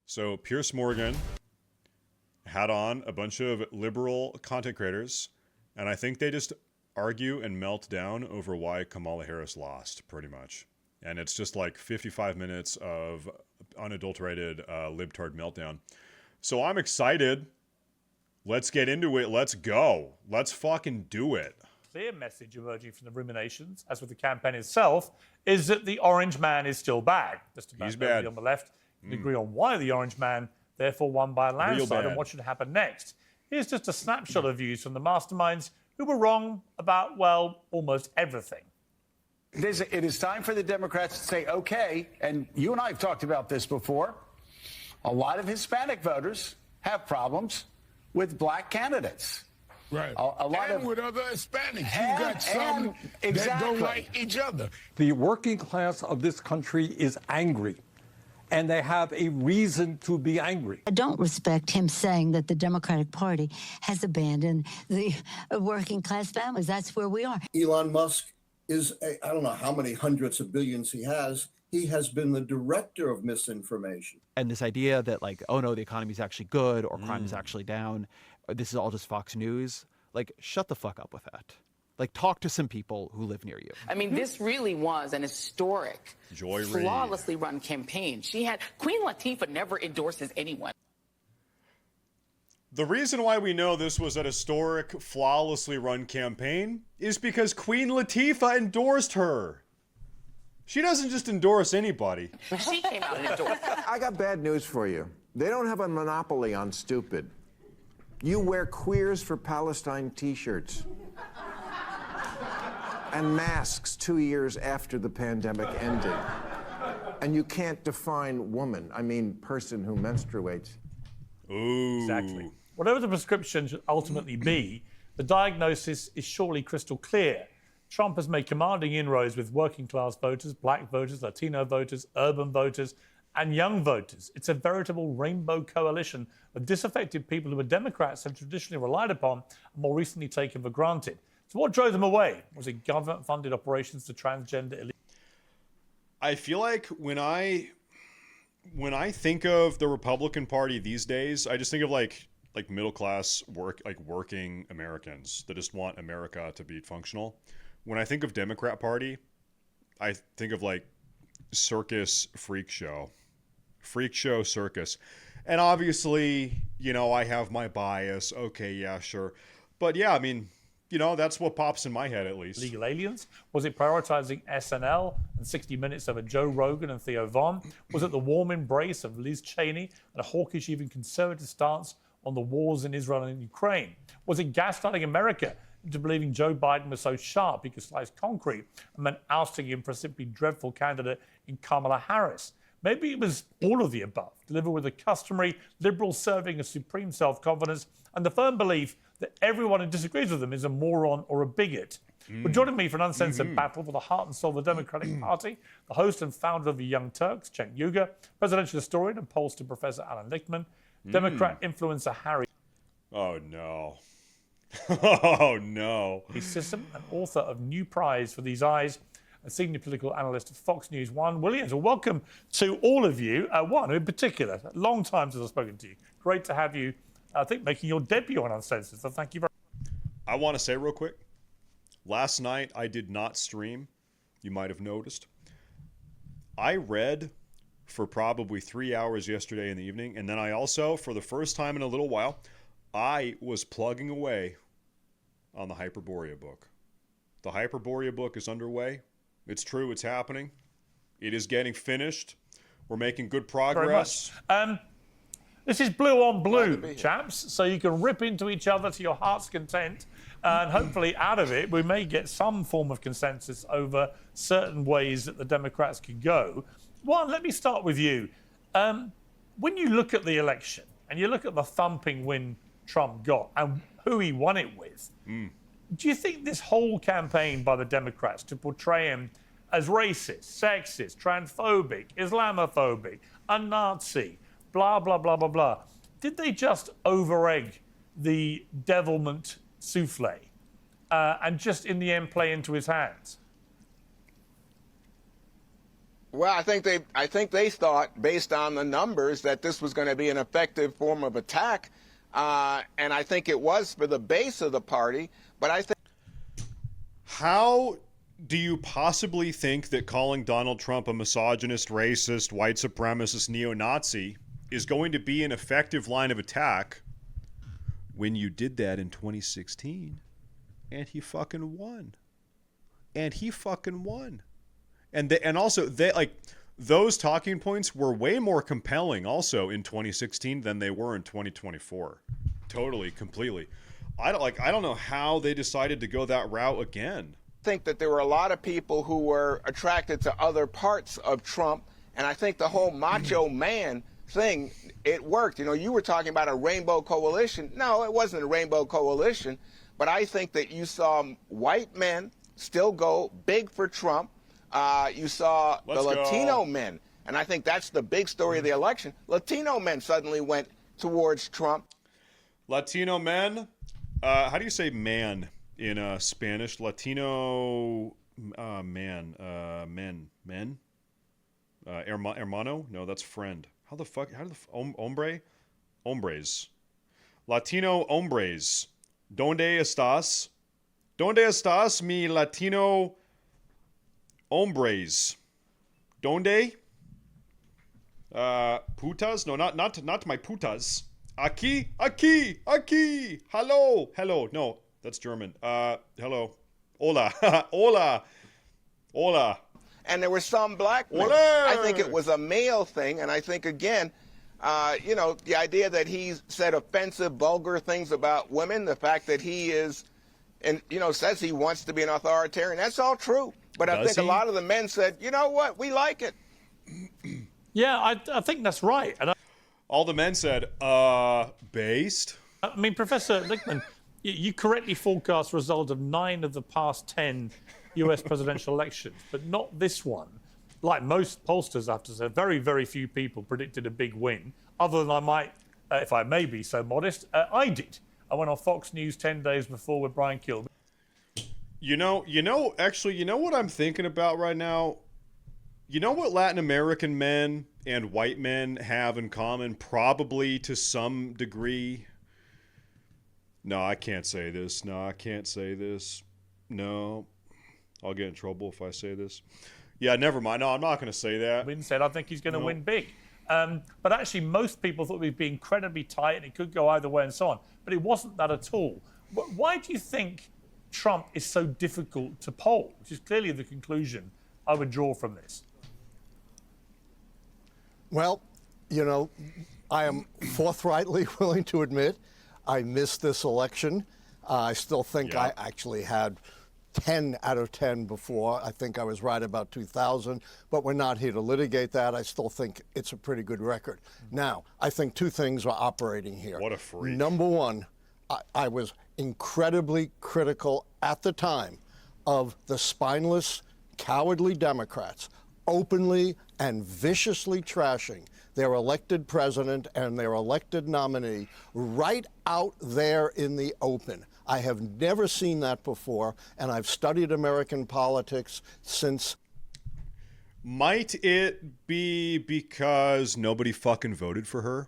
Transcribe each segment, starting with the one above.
So Piers Morgan had on a bunch of liberal content creators, and I think they just argue and melt down over why Kamala Harris lost, pretty much. And it's just like 55 minutes of unadulterated libtard meltdown. So I'm excited. Let's get into it. Let's go. Let's fucking do it. Clear message emerging from the ruminations, as with the campaign itself, is that the orange man is still bad. Just about everybody on the left can agree on why the orange man therefore won by a landslide and what should happen next. Here's just a snapshot of views from the masterminds who were wrong about, well, almost everything. It is time for the Democrats to say, okay, and you and I have talked about this before, a lot of Hispanic voters have problems with black candidates. Right. A lot and of, with other Hispanics. You've got some that don't like each other. The working class of this country is angry, and they have a reason to be angry. I don't respect him saying that the Democratic Party has abandoned the working class families. That's where we are. Elon Musk is, I don't know how many hundreds of billions he has been the director of misinformation. And this idea that, like, oh no, the economy is actually good or crime is actually down, or this is all just Fox News. Like, shut the fuck up with that. Like, talk to some people who live near you. I mean, this really was an historic, flawlessly run campaign. Queen Latifah never endorses anyone. The reason why we know this was an historic, flawlessly run campaign is because Queen Latifah endorsed her. She doesn't just endorse anybody. She came out and endorsed. I got bad news for you. They don't have a monopoly on stupid. You wear Queers for Palestine t-shirts and masks 2 years after the pandemic ended. And you can't define woman, I mean person who menstruates. Ooh. Exactly. Whatever the prescription should ultimately be, the diagnosis is surely crystal clear. Trump has made commanding inroads with working class voters, black voters, Latino voters, urban voters, and young voters. It's a veritable rainbow coalition of disaffected people who Democrats have traditionally relied upon and more recently taken for granted. So what drove them away? Was it government-funded operations to transgender elite? I feel like when I think of the Republican Party these days, I just think of like middle class working Americans that just want America to be functional. When I think of Democrat Party, I think of like circus freak show circus. And obviously, you know, I have my bias. Okay, yeah, sure. But yeah, I mean, you know, that's what pops in my head at least. Legal aliens? Was it prioritizing SNL and 60 Minutes over Joe Rogan and Theo Von? Was it the warm embrace of Liz Cheney and a hawkish, even conservative stance on the wars in Israel and Ukraine? Was it gaslighting America into believing Joe Biden was so sharp he could slice concrete and meant ousting him for a simply dreadful candidate in Kamala Harris? Maybe it was all of the above, delivered with a customary liberal serving of supreme self-confidence and the firm belief that everyone who disagrees with them is a moron or a bigot. But joining me for an uncensored battle for the heart and soul of the Democratic Party, the host and founder of the Young Turks, Cenk Uygur, presidential historian and pollster Professor Alan Lichtman, Democrat influencer Harry. Oh, no. Oh, no. Sisson, and author of New Prize for These Eyes, a senior political analyst at Fox News, Juan Williams. Well, welcome to all of you. Juan, in particular, long time since I've spoken to you. Great to have you, I think, making your debut on Uncensored. So thank you very much. I want to say real quick, last night I did not stream. You might have noticed. I read for probably 3 hours yesterday in the evening, and then I also, for the first time in a little while, I was plugging away on the Hyperborea book. The Hyperborea book is underway. It's true, it's happening. It is getting finished. We're making good progress. Very much. This is blue on blue, chaps, so you can rip into each other to your heart's content, and hopefully out of it we may get some form of consensus over certain ways that the Democrats could go. Juan, let me start with you. When you look at the election and you look at the thumping win Trump got and who he won it with, do you think this whole campaign by the Democrats to portray him as racist, sexist, transphobic, Islamophobic, a Nazi, blah, blah, blah, blah, blah, did they just over-egg the devilment souffle and just in the end play into his hands? Well, I think they thought, based on the numbers, that this was going to be an effective form of attack, and I think it was for the base of the party. But I think. How do you possibly think that calling Donald Trump a misogynist, racist, white supremacist, neo-Nazi is going to be an effective line of attack when you did that in 2016 and he fucking won? And he fucking won. And also they like those talking points were way more compelling also in 2016 than they were in 2024. Totally, completely. I don't know how they decided to go that route again. I think that there were a lot of people who were attracted to other parts of Trump, and I think the whole macho man thing, it worked. You know, you were talking about a rainbow coalition. No, it wasn't a rainbow coalition, but I think that you saw white men still go big for Trump. You saw the Latino men, and I think that's the big story of the election. Latino men suddenly went towards Trump. Latino men? How do you say man in Spanish? Latino man. Men? Hermano? No, that's friend. How do the hombre? Hombres. Latino hombres. ¿Dónde estás? ¿Dónde estás, mi Latino hombres? ¿Dónde? Putas? No, not my putas. Aquí. Hello. No, that's German. Hello. Hola. Hola. And there were some black men. I think it was a male thing, and I think, again, the idea that he said offensive, vulgar things about women, the fact that he is, and, says he wants to be an authoritarian, that's all true. But I think a lot of the men said, you know what, we like it. Yeah, I think that's right. And all the men said, based? I mean, Professor Lichtman, you correctly forecast the result of 9 of the past 10 US presidential elections, but not this one. Like most pollsters, I have to say, very, very few people predicted a big win, other than I might, if I may be so modest, I did. I went on Fox News 10 days before with Brian Kilby. You know what I'm thinking about right now? You know what Latin American men and white men have in common, probably to some degree? No, I can't say this. No. I'll get in trouble if I say this. Yeah, never mind. No, I'm not going to say that. Win said, I think he's going to win big. But actually, most people thought we'd be incredibly tight and it could go either way and so on. But it wasn't that at all. Why do you think Trump is so difficult to poll? Which is clearly the conclusion I would draw from this. Well, I am forthrightly willing to admit I missed this election. I still think I actually had 10 out of 10 before. I think I was right about 2000, but we're not here to litigate that. I still think it's a pretty good record. Now, I think two things are operating here. What a freak. Number one, I was incredibly critical at the time of the spineless, cowardly Democrats openly and viciously trashing their elected president and their elected nominee right out there in the open. I have never seen that before, and I've studied American politics since. Might it be because nobody fucking voted for her?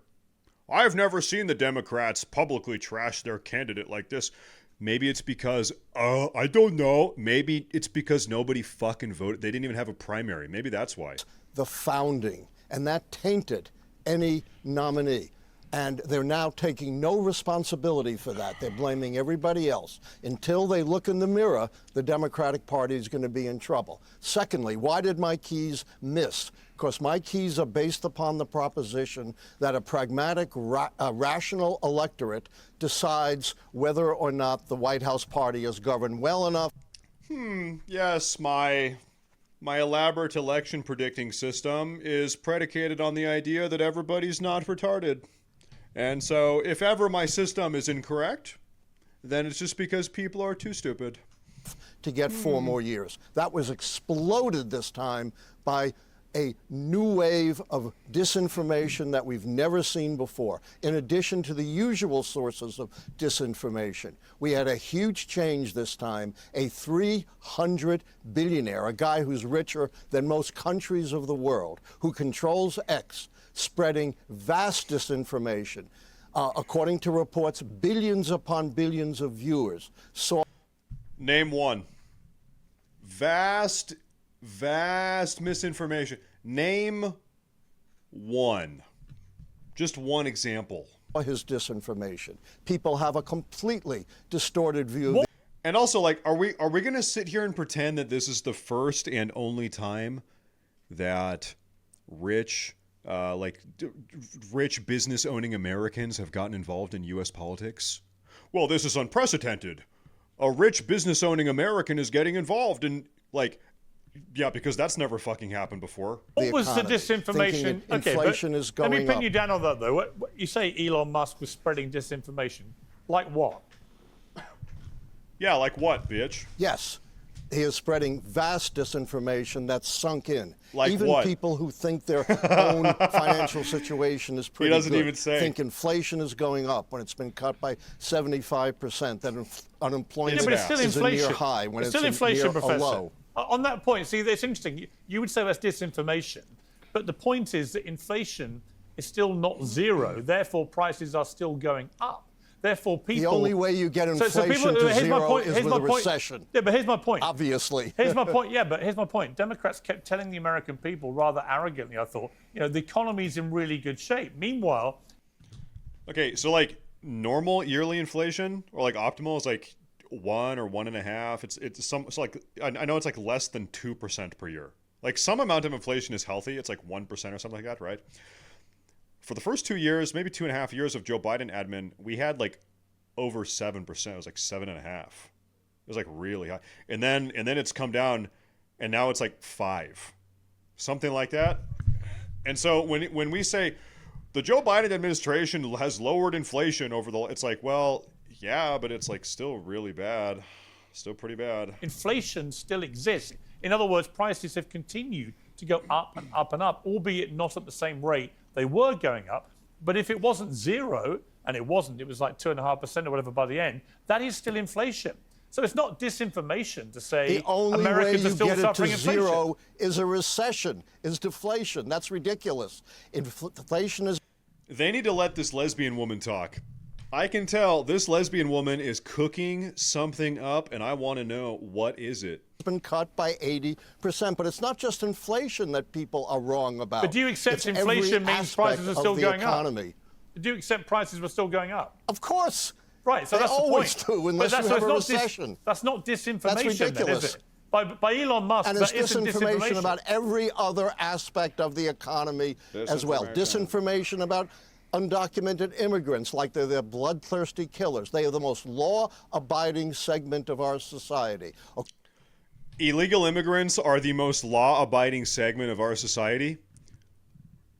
I've never seen the Democrats publicly trash their candidate like this. Maybe it's because, I don't know. Maybe it's because nobody fucking voted. They didn't even have a primary. Maybe that's why. The founding, and that tainted any nominee. And they're now taking no responsibility for that. They're blaming everybody else. Until they look in the mirror, the Democratic Party is going to be in trouble. Secondly, why did my keys miss? Because my keys are based upon the proposition that a pragmatic, rational electorate decides whether or not the White House party is governed well enough. Yes, my elaborate election predicting system is predicated on the idea that everybody's not retarded. And so if ever my system is incorrect, then it's just because people are too stupid. To get 4 more years. That was exploded this time by a new wave of disinformation that we've never seen before. In addition to the usual sources of disinformation, we had a huge change this time. A 300 billionaire, a guy who's richer than most countries of the world, who controls X, spreading vast disinformation. According to reports, billions upon billions of viewers saw. Name one. Vast misinformation. Name one. Just one example. His disinformation. People have a completely distorted view of and also, like, are we going to sit here and pretend that this is the first and only time that rich business owning Americans have gotten involved in U.S. politics? Well, this is unprecedented. A rich business owning American is getting involved in, like, yeah, because that's never fucking happened before. What was the disinformation? Inflation is going up. Let me pin you down on that, though. You say Elon Musk was spreading disinformation. Like what? Yeah, like what, bitch? Yes. He is spreading vast disinformation that's sunk in. Like even what? People who think their own financial situation is pretty good. He doesn't even say. Think inflation is going up when it's been cut by 75%. That unemployment is a near high when it's inflation, near a low. On that point, see, it's interesting. You would say that's disinformation, but the point is that inflation is still not zero. Therefore, prices are still going up. Therefore, people. The only way you get inflation to zero is with a recession. Yeah, but here's my point. Obviously. Here's my point. Yeah, but here's my point. Democrats kept telling the American people rather arrogantly, I thought, the economy's in really good shape. Meanwhile. Okay, so like normal yearly inflation or like optimal is like 1 or 1.5. It's like I know it's like less than 2% per year. Like some amount of inflation is healthy. It's like 1% or something like that, right? For the first 2 years, maybe 2.5 years of Joe Biden admin, we had like over 7%. It was like 7.5. It was like really high. And then it's come down and now it's like 5. Something like that. And so when we say the Joe Biden administration has lowered inflation it's like, well, yeah, but it's like still really bad. Still pretty bad. Inflation still exists. In other words, prices have continued to go up and up and up, albeit not at the same rate they were going up. But if it wasn't zero, and it wasn't, it was like 2.5% or whatever by the end, that is still inflation. So it's not disinformation to say the only Americans way are still you get suffering it to inflation. zero is a recession, is deflation. That's ridiculous. Inflation is. They need to let this lesbian woman talk. I can tell this lesbian woman is cooking something up, and I want to know, what is it? It's been cut by 80%, but it's not just inflation that people are wrong about. But do you accept inflation means prices are still going up? Do you accept prices were still going up? Of course. Right, so they that's the point. always do, unless you have a recession. That's not disinformation, That's ridiculous. Then, is it? By Elon Musk, and that it's isn't disinformation about every other aspect of the economy as well. Disinformation about undocumented immigrants, like they're bloodthirsty killers. They are the most law-abiding segment of our society. Illegal immigrants are the most law-abiding segment of our society?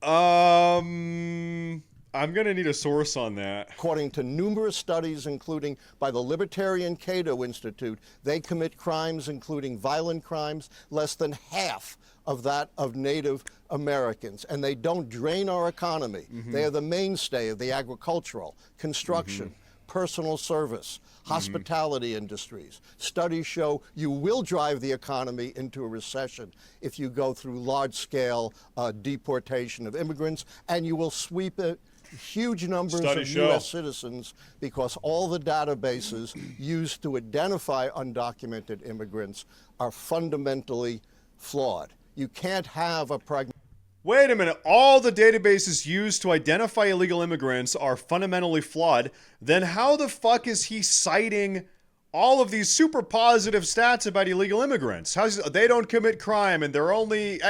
I'm going to need a source on that. According to numerous studies, including by the Libertarian Cato Institute, they commit crimes, including violent crimes, less than half of that of Native Americans. And they don't drain our economy. They are the mainstay of the agricultural, construction, personal service, hospitality industries. Studies show you will drive the economy into a recession if you go through large-scale deportation of immigrants, and you will sweep it huge numbers of U.S. citizens because all the databases used to identify undocumented immigrants are fundamentally flawed. You can't have a Wait a minute. All the databases used to identify illegal immigrants are fundamentally flawed. Then how the fuck is he citing all of these super positive stats about illegal immigrants? They don't commit crime and they're only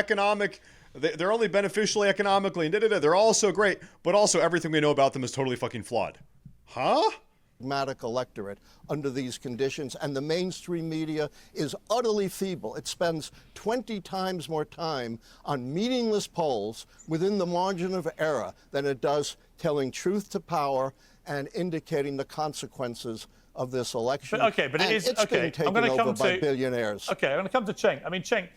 they're only beneficially economically and they're all so great, but also everything we know about them is totally fucking flawed. Huh? Pragmatic electorate under these conditions, and the mainstream media is utterly feeble. It spends 20 times more time on meaningless polls within the margin of error than it does telling truth to power and indicating the consequences of this election. But it is it's being taken over by billionaires. Okay, I'm going to come to Cenk. I mean, Cenk,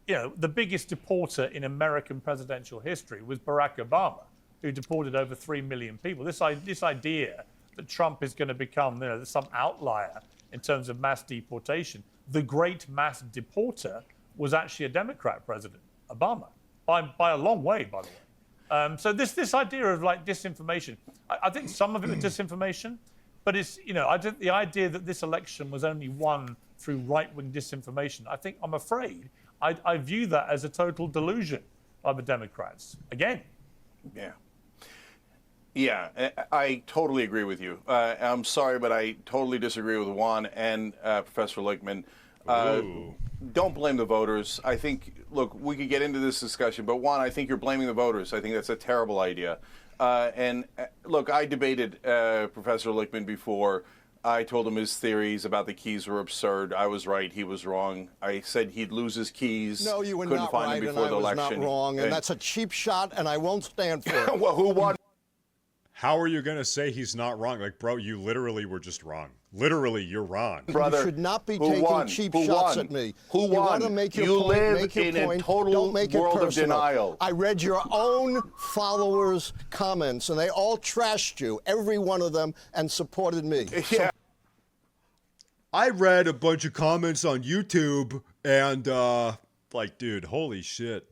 the biggest deporter in American presidential history was Barack Obama, who deported over 3 million people. This idea that Trump is going to become some outlier in terms of mass deportation. The great mass deporter was actually a Democrat president, Obama, by a long way, by the way. So this idea of like disinformation, I think some of it was disinformation, but it's, I think the idea that this election was only won through right-wing disinformation, I'm afraid, I view that as a total delusion by the Democrats. Again. Yeah. Yeah, I totally agree with you. I'm sorry, but I totally disagree with Juan and Professor Lichtman. Don't blame the voters. I think, look, we could get into this discussion, but Juan, I think you're blaming the voters. I think that's a terrible idea. And look, I debated Professor Lichtman before. I told him his theories about the keys were absurd. I was right. He was wrong. I said he'd lose his keys. No, you were couldn't not find right, them and before I the was election. not wrong, and that's a cheap shot, and I won't stand for it. Well, who won? How are you going to say he's not wrong? Like, bro, you literally were just wrong. Literally, you're wrong. Brother, you should not be taking cheap shots at me. Who won? You want to make your you point, live make your in point. a total Don't make world it of denial. I read your own followers' comments, and they all trashed you, every one of them, and supported me. Yeah. I read a bunch of comments on YouTube, and like, dude, holy shit.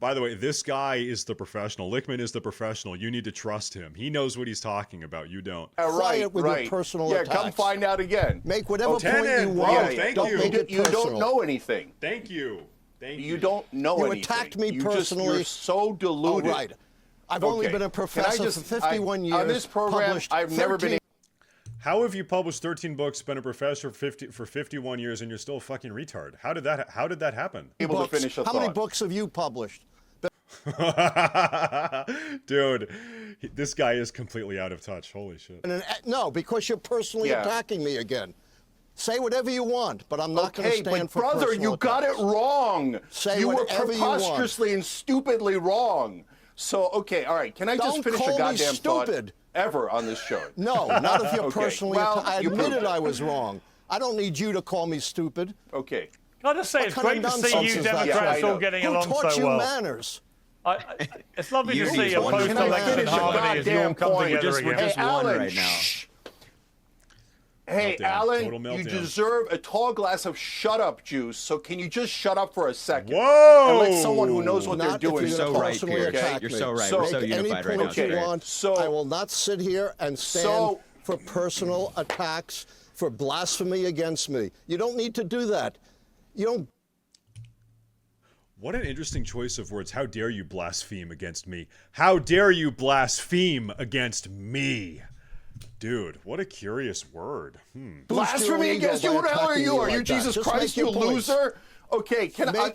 By the way, this guy is the professional. Lichtman is the professional. You need to trust him. He knows what he's talking about. You don't. Right, with your personal yeah, attacks. come find out again. Make whatever point you bro, want. thank Don't you. make it You personal. don't know anything. Thank you. Thank you. You don't know You anything. attacked me You personally. You're so deluded. Oh, right. I've only been a professor for 51 years. On this program, published I've never been. How have you published 13 books, been a professor for 51 years, and you're still a fucking retard? How did that happen? Able to finish a How thought. many books have you published? Dude, this guy is completely out of touch. Holy shit. No, because you're personally attacking me again. Say whatever you want, but I'm not going to stand for brother, personal you got it wrong. Say you were whatever you want. preposterously and stupidly wrong. So, okay, all right. Can I just finish a goddamn thought ever on this show? No, not if you're personally I you admitted proved I it. was wrong. I don't need you to call me stupid. Okay. Can I just say, it's great to see you Democrats all getting along so well. Who taught you manners? It's lovely to You see a need one. post-election harmony as you all come together We're again. just one right now. Hey, Meltdown. Alan, Total meltdown. you deserve a tall glass of shut-up juice, so can you just shut up for a second? Whoa! And let someone who knows what they're doing. You're so right, Piers. You're so right. We're so unified right now. Make any point you want. I will not sit here and stand for personal attacks, for blasphemy against me. You don't need to do that. You don't. What an interesting choice of words. How dare you blaspheme against me? How dare you blaspheme against me? Dude, what a curious word. Blasphemy against you? What the hell are you? Are you Jesus Christ, you loser? Okay, can I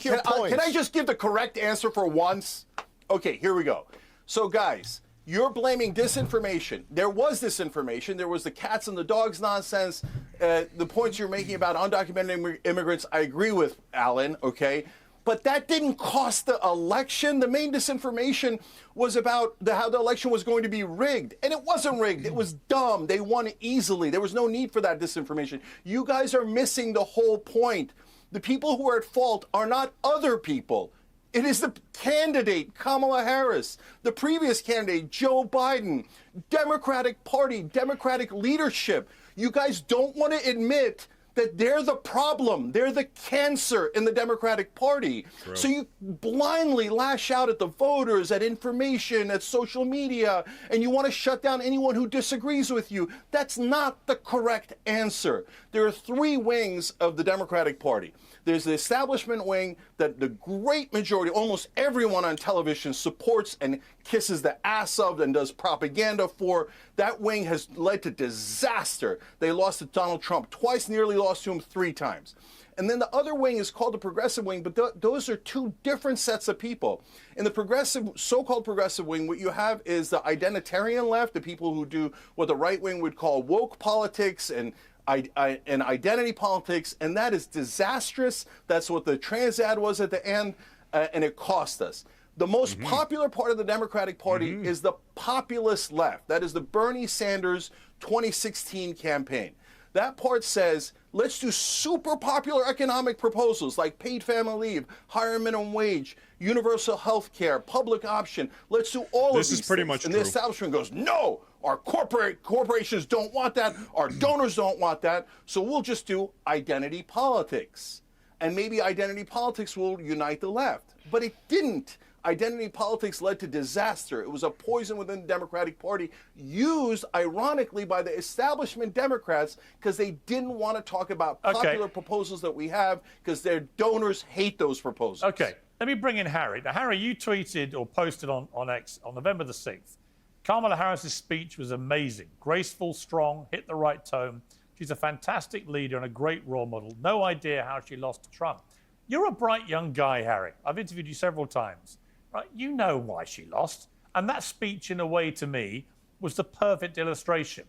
just give the correct answer for once? Okay, here we go. So, guys, you're blaming disinformation. There was disinformation. There was the cats and the dogs nonsense. The points you're making about undocumented immigrants, I agree with, Alan, okay? But that didn't cost the election. The main disinformation was about how the election was going to be rigged. And it wasn't rigged. It was dumb. They won easily. There was no need for that disinformation. You guys are missing the whole point. The people who are at fault are not other people. It is the candidate, Kamala Harris, the previous candidate, Joe Biden, Democratic Party, Democratic leadership. You guys don't want to admit that they're the problem. They're the cancer in the Democratic Party. True. So you blindly lash out at the voters, at information, at social media, and you want to shut down anyone who disagrees with you. That's not the correct answer. There are three wings of the Democratic Party. There's the establishment wing that the great majority, almost everyone on television supports and kisses the ass of and does propaganda for. That wing has led to disaster. They lost to Donald Trump twice, nearly lost to him 3 times. And then the other wing is called the progressive wing, but those are two different sets of people. In the progressive, so-called progressive wing, what you have is the identitarian left, the people who do what the right wing would call woke politics and identity politics, and that is disastrous. That's what the trans ad was at the end, and it cost us. The most popular part of the Democratic Party is the populist left. That is the Bernie Sanders 2016 campaign. That part says, Let's do super popular economic proposals like paid family leave, higher minimum wage, universal health care, public option. Let's do all of these This is pretty things. much and true. the establishment goes, no, our corporations don't want that. Our donors don't want that. So we'll just do identity politics. And maybe identity politics will unite the left. But it didn't. Identity politics led to disaster. It was a poison within the Democratic Party, used ironically by the establishment Democrats because they didn't want to talk about popular proposals that we have because their donors hate those proposals. Okay, let me bring in Harry. Now, Harry, you tweeted or posted on X on November the 6th. Kamala Harris's speech was amazing, graceful, strong, hit the right tone. She's a fantastic leader and a great role model. No idea how she lost to Trump. You're a bright young guy, Harry. I've interviewed you several times. Right? You know why she lost. And that speech, in a way, to me, was the perfect illustration.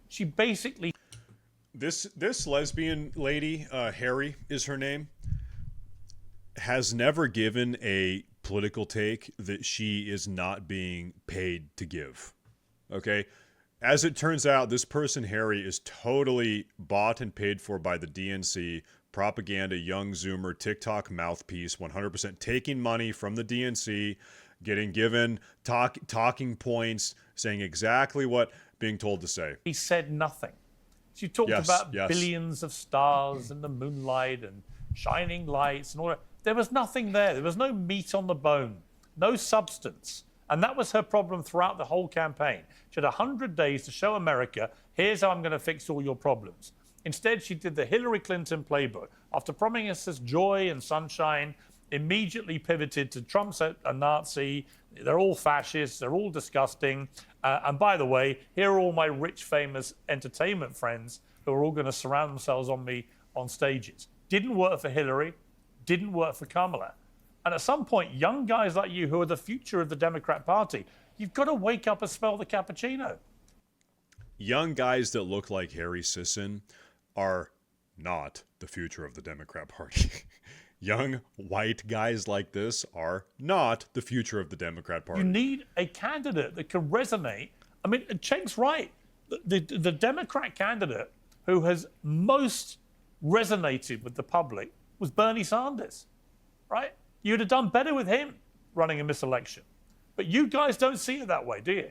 She basically... This lesbian lady, Harry is her name, has never given a political take that she is not being paid to give. Okay? As it turns out, this person, Harry, is totally bought and paid for by the DNC, propaganda, young Zoomer, TikTok mouthpiece, 100% taking money from the DNC, getting given talking points, saying exactly what being told to say. He said nothing. She talked about billions of stars and the moonlight and shining lights and all that. There was nothing there. There was no meat on the bone, no substance. And that was her problem throughout the whole campaign. She had 100 days to show America, here's how I'm going to fix all your problems. Instead, she did the Hillary Clinton playbook. After promising us joy and sunshine, immediately pivoted to Trump's a Nazi. They're all fascists. They're all disgusting. And by the way, here are all my rich, famous entertainment friends who are all going to surround themselves on me on stages. Didn't work for Hillary. Didn't work for Kamala. And at some point, young guys like you who are the future of the Democrat Party, you've got to wake up and smell the cappuccino. Young guys that look like Harry Sisson are not the future of the Democrat Party. Young white guys like this are not the future of the Democrat Party. You need a candidate that can resonate. I mean, Cenk's right. The Democrat candidate who has most resonated with the public was Bernie Sanders, right? You'd have done better with him running in this election. But you guys don't see it that way, do you?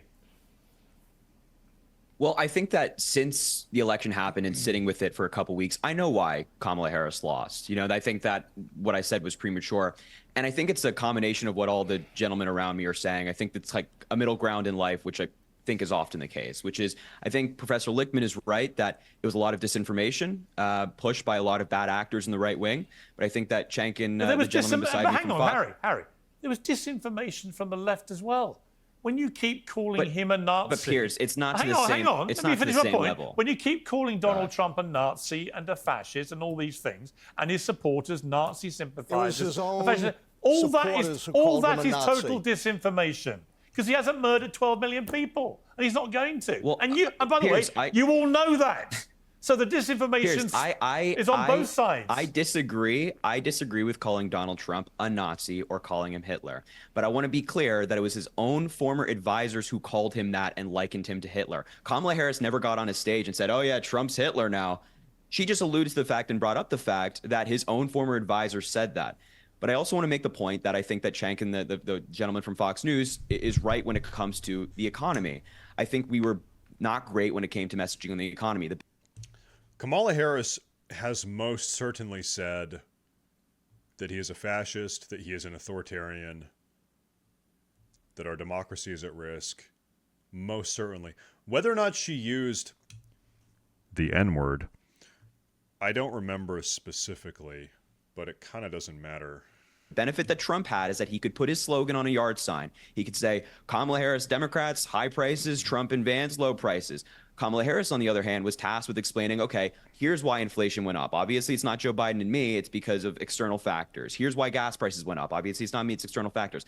Well, I think that since the election happened and sitting with it for a couple weeks, I know why Kamala Harris lost. You know, I think that what I said was premature. And I think it's a combination of what all the gentlemen around me are saying. I think it's like a middle ground in life, which I think is often the case, which is I think Professor Lichtman is right that it was a lot of disinformation pushed by a lot of bad actors in the right wing. But I think that Cenk and the gentleman beside me hang on, Harry. There was disinformation from the left as well. When you keep calling him a Nazi... But Piers, it's not to the same level. It's not to the same level. When you keep calling Donald Trump a Nazi and a fascist and all these things, and his supporters, Nazi sympathizers... It was his own all that is total Nazi. disinformation. Because he hasn't murdered 12 million people, and he's not going to. Well, and by the way, you all know that. So the disinformation is on both sides. I disagree. I disagree with calling Donald Trump a Nazi or calling him Hitler. But I want to be clear that it was his own former advisors who called him that and likened him to Hitler. Kamala Harris never got on a stage and said, oh, yeah, Trump's Hitler now. She just alluded to the fact and brought up the fact that his own former advisors said that. But I also want to make the point that I think that Cenk and the gentleman from Fox News is right when it comes to the economy. I think we were not great when it came to messaging on the economy. Kamala Harris has most certainly said that he is a fascist, that he is an authoritarian, that our democracy is at risk. Most certainly. Whether or not she used the N-word, I don't remember specifically, but it kind of doesn't matter. The benefit that Trump had is that he could put his slogan on a yard sign. He could say, Kamala Harris, Democrats, high prices, Trump and Vance, low prices. Kamala Harris, on the other hand, was tasked with explaining, okay, here's why inflation went up. Obviously, it's not Joe Biden and me. It's because of external factors. Here's why gas prices went up. Obviously, it's not me. It's external factors.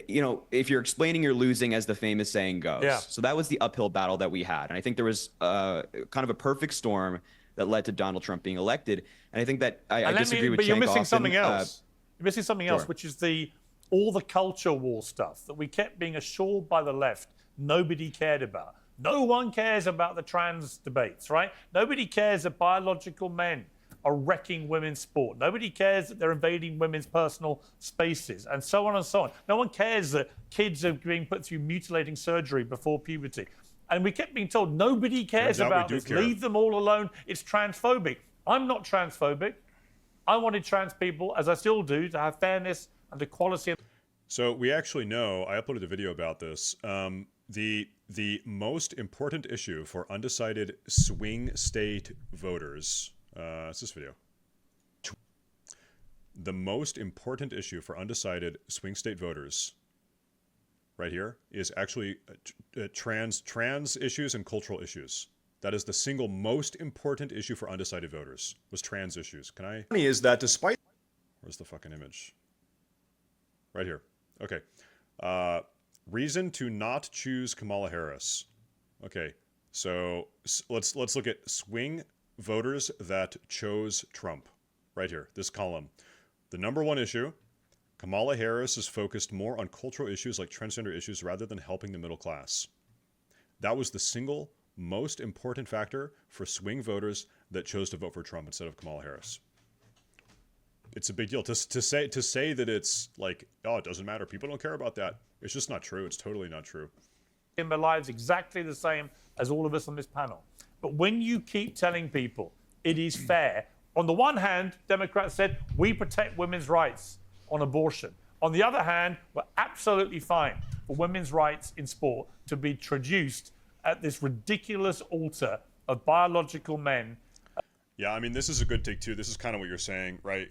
You know, if you're explaining, you're losing, as the famous saying goes. Yeah. So that was the uphill battle that we had. And I think there was kind of a perfect storm that led to Donald Trump being elected. And I think that I disagree with But Cenk you're missing often. something else. You're missing something else, Sure. which is all the culture war stuff that we kept being assured by the left nobody cared about. No one cares about the trans debates, right? Nobody cares that biological men are wrecking women's sport. Nobody cares that they're invading women's personal spaces, and so on and so on. No one cares that kids are being put through mutilating surgery before puberty. And we kept being told, nobody cares about this. Leave them all alone. It's transphobic. I'm not transphobic. I wanted trans people, as I still do, to have fairness and equality. So we actually know, I uploaded a video about this, the most important issue for undecided swing state voters, it's this video. The most important issue for undecided swing state voters, right here, is actually trans issues and cultural issues. That is the single most important issue for undecided voters, was trans issues. Can I? Is that despite... Where's the fucking image? Right here. Okay. Reason to not choose Kamala Harris. Okay. So let's look at swing voters that chose Trump. Right here. This column. The number one issue, Kamala Harris is focused more on cultural issues like transgender issues rather than helping the middle class. That was the single most important factor for swing voters that chose to vote for Trump instead of Kamala Harris. It's a big deal to say that it's like, oh, it doesn't matter. People don't care about that. It's just not true. It's totally not true. In their lives exactly the same as all of us on this panel. But when you keep telling people it is fair, on the one hand, Democrats said, we protect women's rights on abortion. On the other hand, we're absolutely fine for women's rights in sport to be traduced at this ridiculous altar of biological men. Yeah, I mean, this is a good take, too. This is kind of what you're saying, right?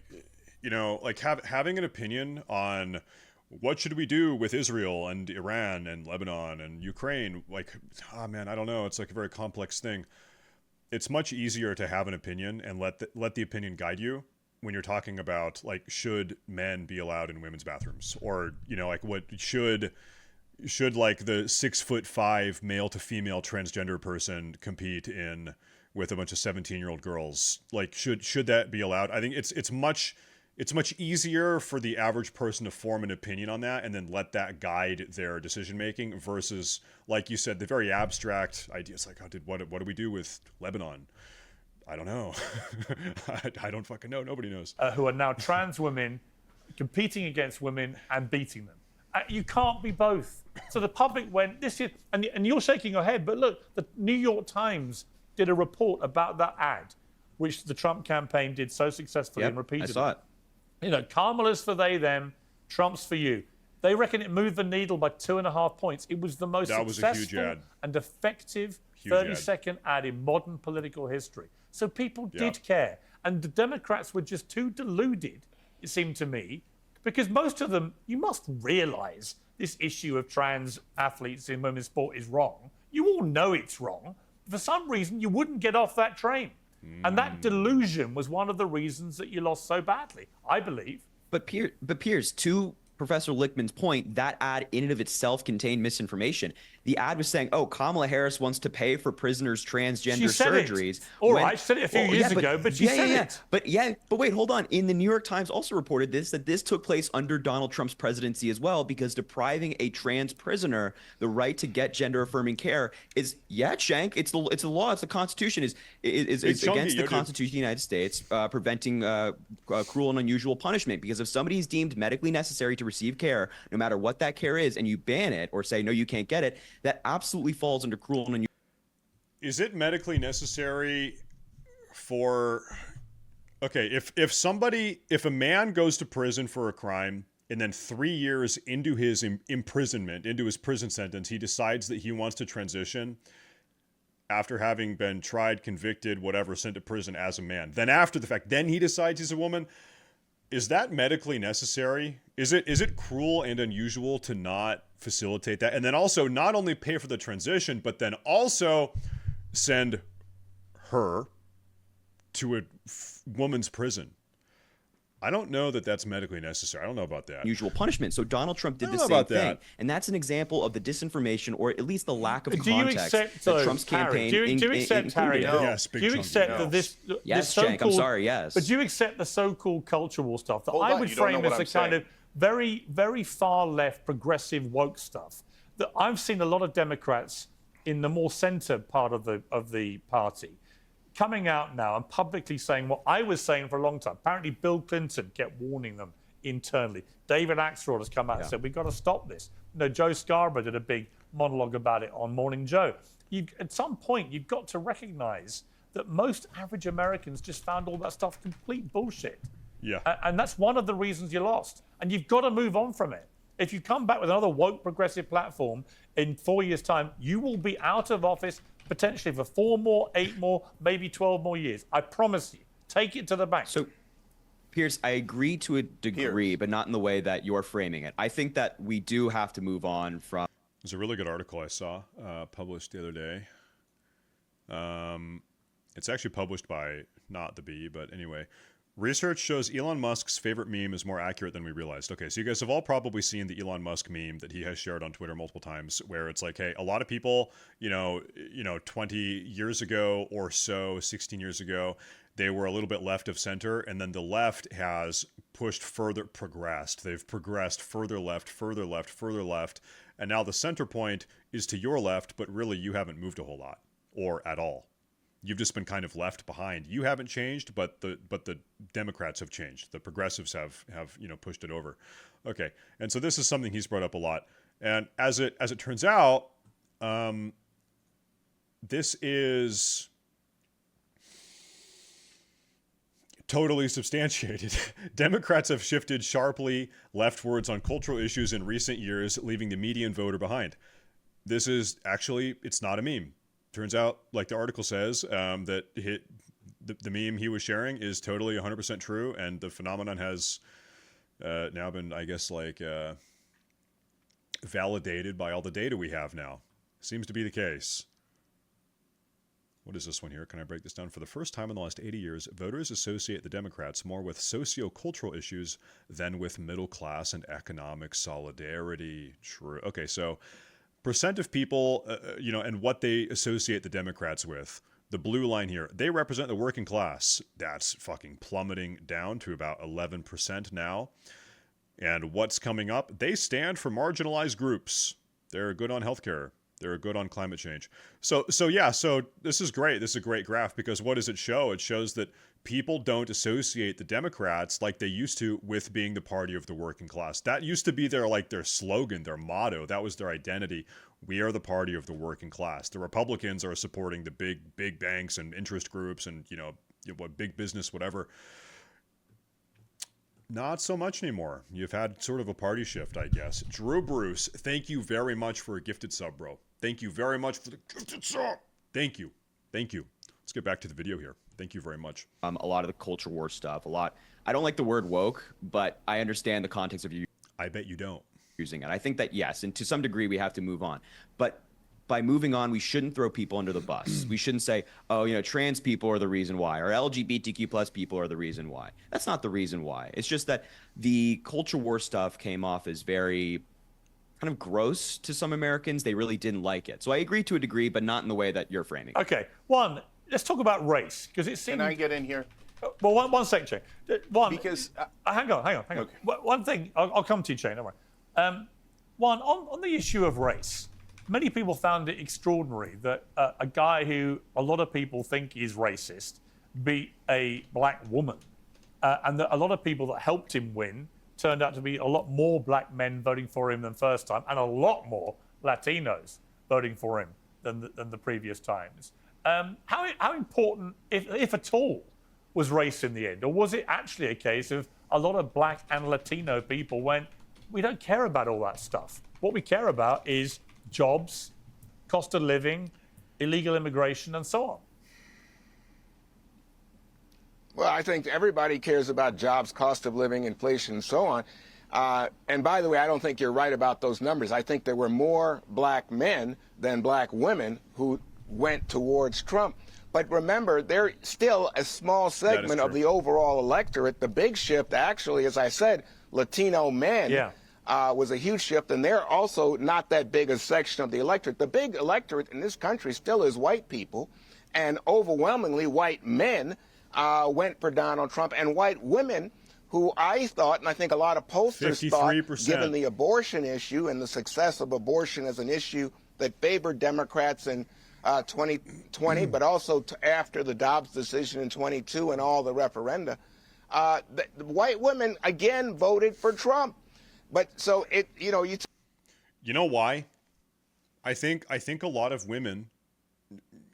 You know, like having an opinion on what should we do with Israel and Iran and Lebanon and Ukraine, like, oh, man, I don't know. It's like a very complex thing. It's much easier to have an opinion and let the opinion guide you when you're talking about, like, should men be allowed in women's bathrooms? Or, you know, like, what should like the 6'5" male to female transgender person compete in with a bunch of 17-year-old girls? Like, should that be allowed? I think it's much easier for the average person to form an opinion on that and then let that guide their decision making versus, like you said, the very abstract ideas like, oh, what do we do with Lebanon? I don't know. I don't fucking know. Nobody knows. Who are now trans women competing against women and beating them. You can't be both. So the public went, this is, and you're shaking your head, but look, the New York Times did a report about that ad, which the Trump campaign did so successfully and repeatedly. I saw it. You know, Kamala's for they, them, Trump's for you. They reckon it moved the needle by 2.5 points. It was the most successful and effective 30-second ad in modern political history. So people did care. And the Democrats were just too deluded, it seemed to me, because most of them, you must realize this issue of trans athletes in women's sport is wrong. You all know it's wrong. For some reason, you wouldn't get off that train. And that delusion was one of the reasons that you lost so badly, I believe. But Piers, to Professor Lichtman's point, that ad in and of itself contained misinformation. The ad was saying, oh, Kamala Harris wants to pay for prisoners' transgender surgeries. All right, she said it a few years ago, but she said it. But wait, hold on. In the New York Times also reported that this took place under Donald Trump's presidency as well, because depriving a trans prisoner the right to get gender-affirming care is, Cenk, it's the law, it's the Constitution, is against the Constitution of the United States, preventing cruel and unusual punishment. Because if somebody is deemed medically necessary to receive care, no matter what that care is, and you ban it or say, no, you can't get it, that absolutely falls under cruel and unusual. Is it medically necessary for... Okay, if a man goes to prison for a crime and then 3 years into his imprisonment, into his prison sentence, he decides that he wants to transition after having been tried, convicted, whatever, sent to prison as a man, then after the fact, then he decides he's a woman, is that medically necessary? Is it cruel and unusual to not facilitate that? And then also not only pay for the transition, but then also send her to a woman's prison? I don't know that that's medically necessary. I don't know about that. Usual punishment. So Donald Trump did the same thing. And that's an example of the disinformation, or at least the lack of context that Trump's campaign do you accept, Harry? Yes, do you accept that this Cenk, I'm sorry, yes. But do you accept the so-called culture war stuff that I would frame as a kind of very, very far left progressive woke stuff that I've seen a lot of Democrats in the more center part of the party coming out now and publicly saying what I was saying for a long time. Apparently, Bill Clinton kept warning them internally. David Axelrod has come out and said, we've got to stop this. You know, Joe Scarborough did a big monologue about it on Morning Joe. At some point, you've got to recognize that most average Americans just found all that stuff complete bullshit. Yeah. And that's one of the reasons you lost. And you've got to move on from it. If you come back with another woke progressive platform in 4 years' time, you will be out of office potentially for 4 more, 8 more, maybe 12 more years. I promise you. Take it to the bank. So, Piers, I agree to a degree, but not in the way that you're framing it. I think that we do have to move on from... There's a really good article I saw published the other day. It's actually published by not the Bee, but anyway. Research shows Elon Musk's favorite meme is more accurate than we realized. Okay, so you guys have all probably seen the Elon Musk meme that he has shared on Twitter multiple times, where it's like, hey, a lot of people, 20 years ago or so, 16 years ago, they were a little bit left of center, and then the left has progressed. They've progressed further left, further left, further left, and now the center point is to your left, but really you haven't moved a whole lot, or at all. You've just been kind of left behind. You haven't changed, but the Democrats have changed. The progressives have pushed it over. Okay, and so this is something he's brought up a lot. And as it turns out, this is totally substantiated. Democrats have shifted sharply leftwards on cultural issues in recent years, leaving the median voter behind. This is actually, it's not a meme. Turns out, like the article says, that the meme he was sharing is totally 100% true, and the phenomenon has now been, I guess, validated by all the data we have now. Seems to be the case. What is this one here? Can I break this down? For the first time in the last 80 years, voters associate the Democrats more with socio-cultural issues than with middle class and economic solidarity. True. Okay, so... percent of people, and what they associate the Democrats with. The blue line here, they represent the working class. That's fucking plummeting down to about 11% now. And what's coming up? They stand for marginalized groups. They're good on healthcare. They're good on climate change. So this is great. This is a great graph because what does it show? It shows that people don't associate the Democrats like they used to with being the party of the working class. That used to be their slogan, their motto. That was their identity. We are the party of the working class. The Republicans are supporting the big banks and interest groups and big business, whatever. Not so much anymore. You've had sort of a party shift, I guess. Drew Bruce, thank you very much for a gifted sub, bro. Thank you very much for the gifted sub. Thank you. Let's get back to the video here. Thank you very much. A lot of the culture war stuff, I don't like the word woke, but I understand the context of you. I bet you don't. Using it. I think that, yes, and to some degree we have to move on. But by moving on, we shouldn't throw people under the bus. We shouldn't say, trans people are the reason why, or LGBTQ plus people are the reason why. That's not the reason why. It's just that the culture war stuff came off as very kind of gross to some Americans. They really didn't like it. So I agree to a degree, but not in the way that you're framing. Okay, let's talk about race, because it seems... Can I get in here? Well, one second, Cenk. Because... hang on. Okay. One thing, I'll come to you, Cenk, don't worry. On the issue of race, many people found it extraordinary that a guy who a lot of people think is racist beat a black woman. And that a lot of people that helped him win turned out to be a lot more black men voting for him than first time, and a lot more Latinos voting for him than the previous times. How important, if at all, was race in the end? Or was it actually a case of a lot of black and Latino people went, we don't care about all that stuff. What we care about is jobs, cost of living, illegal immigration, and so on. Well, I think everybody cares about jobs, cost of living, inflation, and so on. And by the way, I don't think you're right about those numbers. I think there were more black men than black women who went towards Trump. But remember, they're still a small segment of the overall electorate. The big shift, actually, as I said, Latino men was a huge shift, and they're also not that big a section of the electorate. The big electorate in this country still is white people, and overwhelmingly white men went for Donald Trump, and white women who I thought, and I think a lot of pollsters thought, given the abortion issue and the success of abortion as an issue that favored Democrats and 2020, but also after the Dobbs decision in 22 and all the referenda, the white women again voted for Trump. But so you know why? I think a lot of women,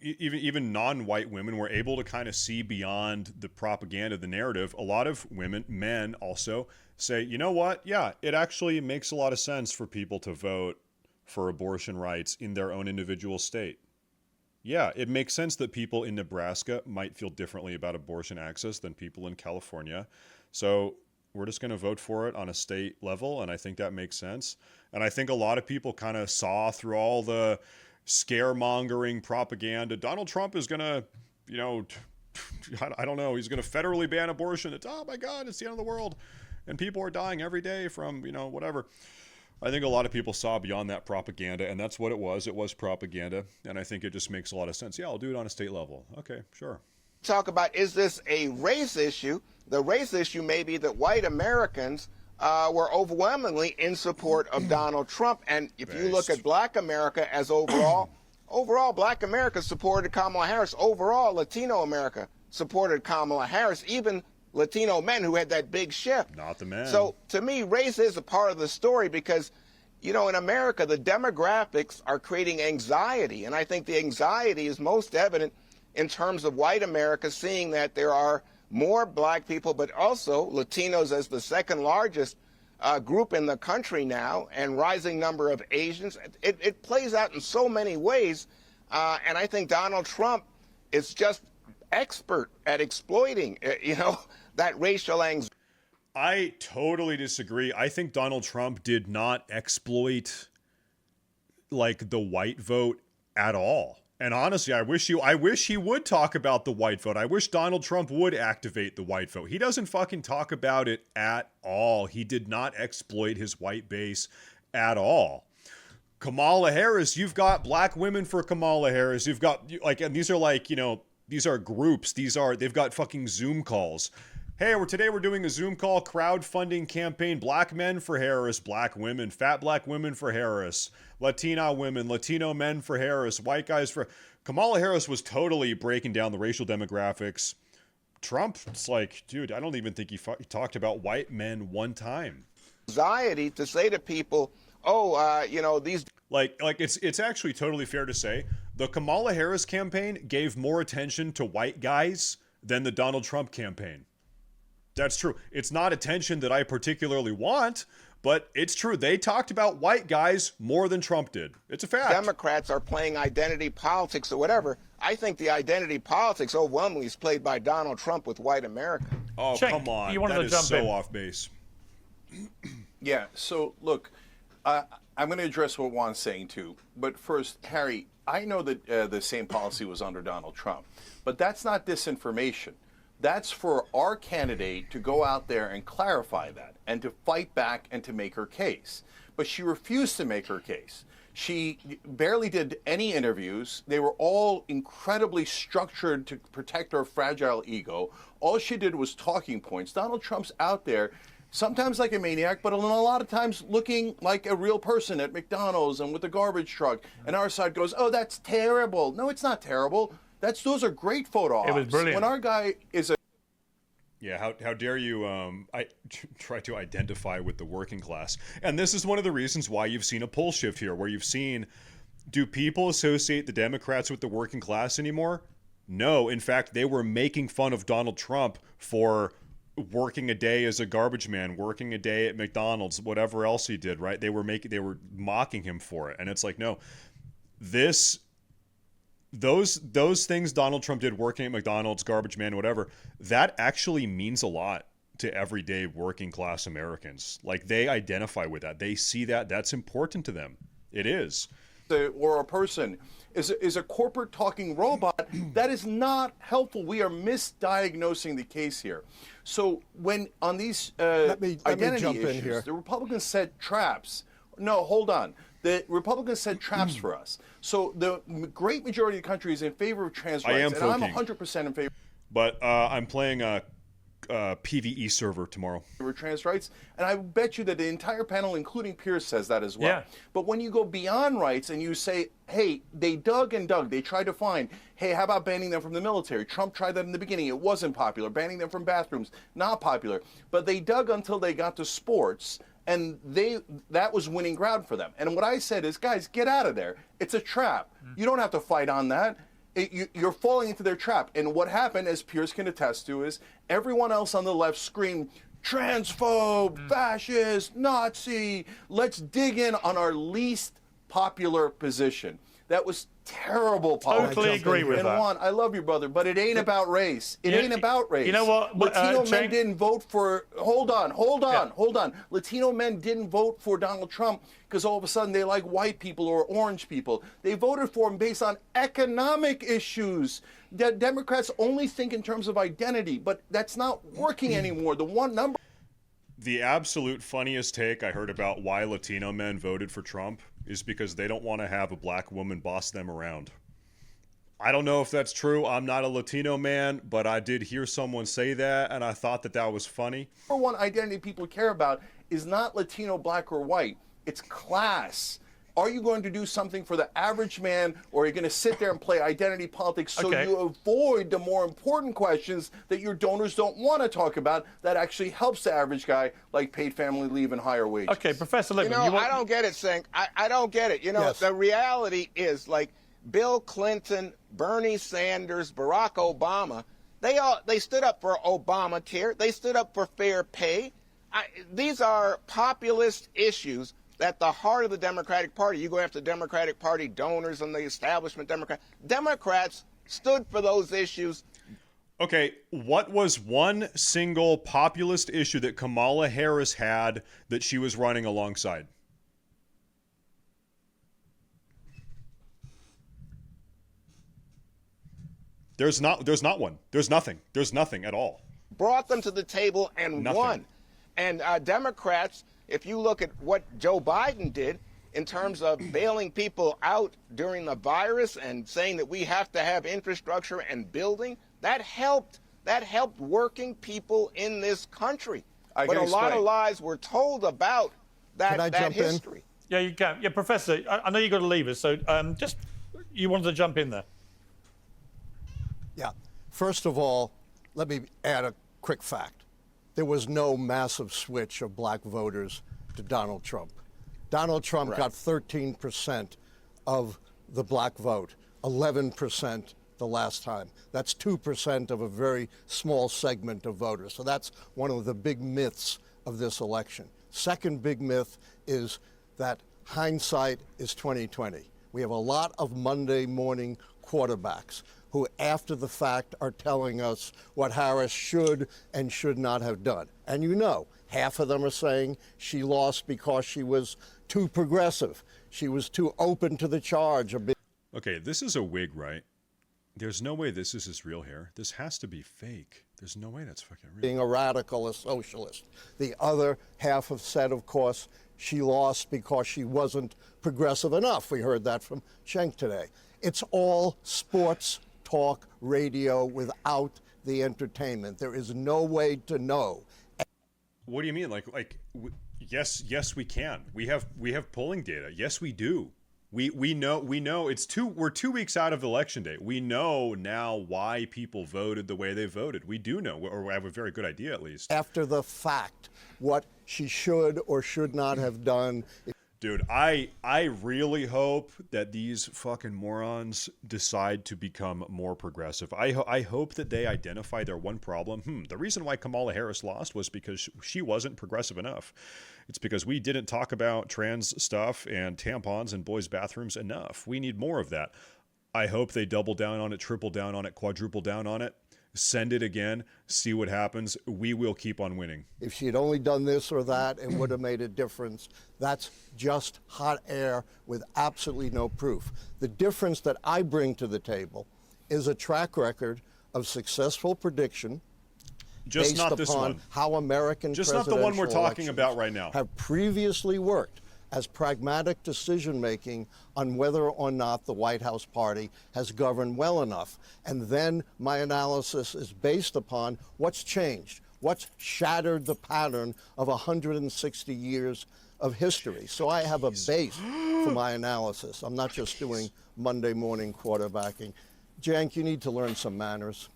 even non-white women, were able to kind of see beyond the propaganda, the narrative. A lot of women, men also, say, you know what? Yeah, it actually makes a lot of sense for people to vote for abortion rights in their own individual state. Yeah, it makes sense that people in Nebraska might feel differently about abortion access than people in California. So we're just going to vote for it on a state level, and I think that makes sense. And I think a lot of people kind of saw through all the scaremongering propaganda. Donald Trump is going to, I don't know, he's going to federally ban abortion. It's, oh my God, it's the end of the world. And people are dying every day from, whatever. I think a lot of people saw beyond that propaganda, and that's what it was. It was propaganda, and I think it just makes a lot of sense. Yeah, I'll do it on a state level. Okay, sure. Talk about, is this a race issue? The race issue may be that white Americans were overwhelmingly in support of Donald Trump. And if you look at black America as overall black America supported Kamala Harris. Overall, Latino America supported Kamala Harris, even Latino men who had that big shift. Not the men. So to me, race is a part of the story because, in America, the demographics are creating anxiety. And I think the anxiety is most evident in terms of white America seeing that there are more black people, but also Latinos as the second largest group in the country now, and rising number of Asians. It plays out in so many ways. And I think Donald Trump is just expert at exploiting, that racial anxiety. I totally disagree. I think Donald Trump did not exploit the white vote at all. And honestly, I wish he would talk about the white vote. I wish Donald Trump would activate the white vote. He doesn't fucking talk about it at all. He did not exploit his white base at all. Kamala Harris, you've got black women for Kamala Harris. You've got and these are these are groups. They've got fucking Zoom calls. Hey, today we're doing a Zoom call crowdfunding campaign. Black men for Harris, black women, fat black women for Harris, Latina women, Latino men for Harris, white guys for... Kamala Harris was totally breaking down the racial demographics. Trump, it's like, dude, I don't even think he talked about white men one time. Anxiety to say to people, these... It's actually totally fair to say the Kamala Harris campaign gave more attention to white guys than the Donald Trump campaign. That's true. It's not attention that I particularly want, but it's true. They talked about white guys more than Trump did. It's a fact. Democrats are playing identity politics or whatever. I think the identity politics overwhelmingly is played by Donald Trump with white America. Oh, Cenk, come on. You wanted that to is jump so in. off base. Yeah, so look, I'm going to address what Juan's saying too. But first, Harry, I know that the same policy was under Donald Trump, but that's not disinformation. That's for our candidate to go out there and clarify that and to fight back and to make her case. But she refused to make her case. She barely did any interviews. They were all incredibly structured to protect her fragile ego. All she did was talking points. Donald Trump's out there, sometimes like a maniac, but a lot of times looking like a real person at McDonald's and with a garbage truck. And our side goes, oh, that's terrible. No, it's not terrible. Those are great photo ops. It was brilliant. When our guy is a... Yeah, how dare you try to identify with the working class. And this is one of the reasons why you've seen a pole shift here, where you've seen, do people associate the Democrats with the working class anymore? No. In fact, they were making fun of Donald Trump for working a day as a garbage man, working a day at McDonald's, whatever else he did, right? They were mocking him for it. And it's like, no, those things Donald Trump did, working at McDonald's, garbage man, whatever, that actually means a lot to everyday working class Americans. Like, they identify with that. They see that. That's important to them. It is. Or a person is a corporate talking robot, that is not helpful. We are misdiagnosing the case here. So when on these identity issues, the Republicans set traps. No, hold on. The Republicans set traps for us. So the great majority of the country is in favor of trans rights, and I'm 100% in favor. But I'm playing PvE server tomorrow. Trans rights, and I bet you that the entire panel, including Piers, says that as well. Yeah. But when you go beyond rights and you say, hey, they dug and dug, they tried to find, hey, how about banning them from the military? Trump tried that in the beginning. It wasn't popular. Banning them from bathrooms, not popular. But they dug until they got to sports, and that was winning ground for them. And what I said is, guys, get out of there. It's a trap. You don't have to fight on that. You're falling into their trap. And what happened, as Piers can attest to, is everyone else on the left screamed, transphobe, fascist, Nazi. Let's dig in on our least popular position. That was terrible politics. Totally agree with that. And Juan, I love you, brother, but it ain't about race. It ain't about race. You know what? Latino men didn't vote for. Hold on. Latino men didn't vote for Donald Trump because all of a sudden they like white people or orange people. They voted for him based on economic issues. Democrats only think in terms of identity, but that's not working anymore. The one number. The absolute funniest take I heard about why Latino men voted for Trump is because they don't want to have a black woman boss them around. I don't know if that's true. I'm not a Latino man, but I did hear someone say that, and I thought that that was funny. Number one identity people care about is not Latino, black, or white. It's class. Are you going to do something for the average man, or are you going to sit there and play identity politics so you avoid the more important questions that your donors don't want to talk about that actually helps the average guy, like paid family leave and higher wages? Okay, Professor Lippman. I don't get it, Cenk. I don't get it. The reality is, like, Bill Clinton, Bernie Sanders, Barack Obama, they stood up for Obamacare. They stood up for fair pay. These are populist issues at the heart of the Democratic Party. You go after the Democratic Party donors and the establishment Democrats stood for those issues. Okay, what was one single populist issue that Kamala Harris had that she was running alongside? There's not one. There's nothing. There's nothing at all. Brought them to the table and won. And Democrats, if you look at what Joe Biden did in terms of bailing people out during the virus and saying that we have to have infrastructure and building, that helped working people in this country. But a lot of lies were told about that history. Yeah, you can. Yeah, Professor, I know you've got to leave us, so just you wanted to jump in there. Yeah. First of all, let me add a quick fact. There was no massive switch of black voters to Donald Trump. Donald Trump got 13% of the black vote, 11% the last time. That's 2% of a very small segment of voters. So that's one of the big myths of this election. Second big myth is that hindsight is 20/20. We have a lot of Monday morning quarterbacks who after the fact are telling us what Harris should and should not have done. And half of them are saying she lost because she was too progressive. She was too open to the charge of being... Okay, this is a wig, right? There's no way this is his real hair. This has to be fake. There's no way that's fucking real. Being a radical, a socialist. The other half have said, of course, she lost because she wasn't progressive enough. We heard that from Cenk today. It's all sports talk radio without the entertainment. There is no way to know. What do you mean? Yes, we can. We have polling data. Yes, we do. We know we're 2 weeks out of election day. We know now why people voted the way they voted. We do know, or have a very good idea at least. After the fact, what she should or should not have done. Dude, I really hope that these fucking morons decide to become more progressive. I hope that they identify their one problem. The reason why Kamala Harris lost was because she wasn't progressive enough. It's because we didn't talk about trans stuff and tampons in boys' bathrooms enough. We need more of that. I hope they double down on it, triple down on it, quadruple down on it. Send it again, see what happens. We will keep on winning. If she had only done this or that, it would have made a difference. That's just hot air with absolutely no proof. The difference that I bring to the table is a track record of successful prediction just based not this upon one. how American just not the one we're talking about right now have previously worked as pragmatic decision-making on whether or not the White House party has governed well enough. And then my analysis is based upon what's changed. What's shattered the pattern of 160 years of history? So I have a base for my analysis. I'm not just doing Monday morning quarterbacking. Cenk, you need to learn some manners.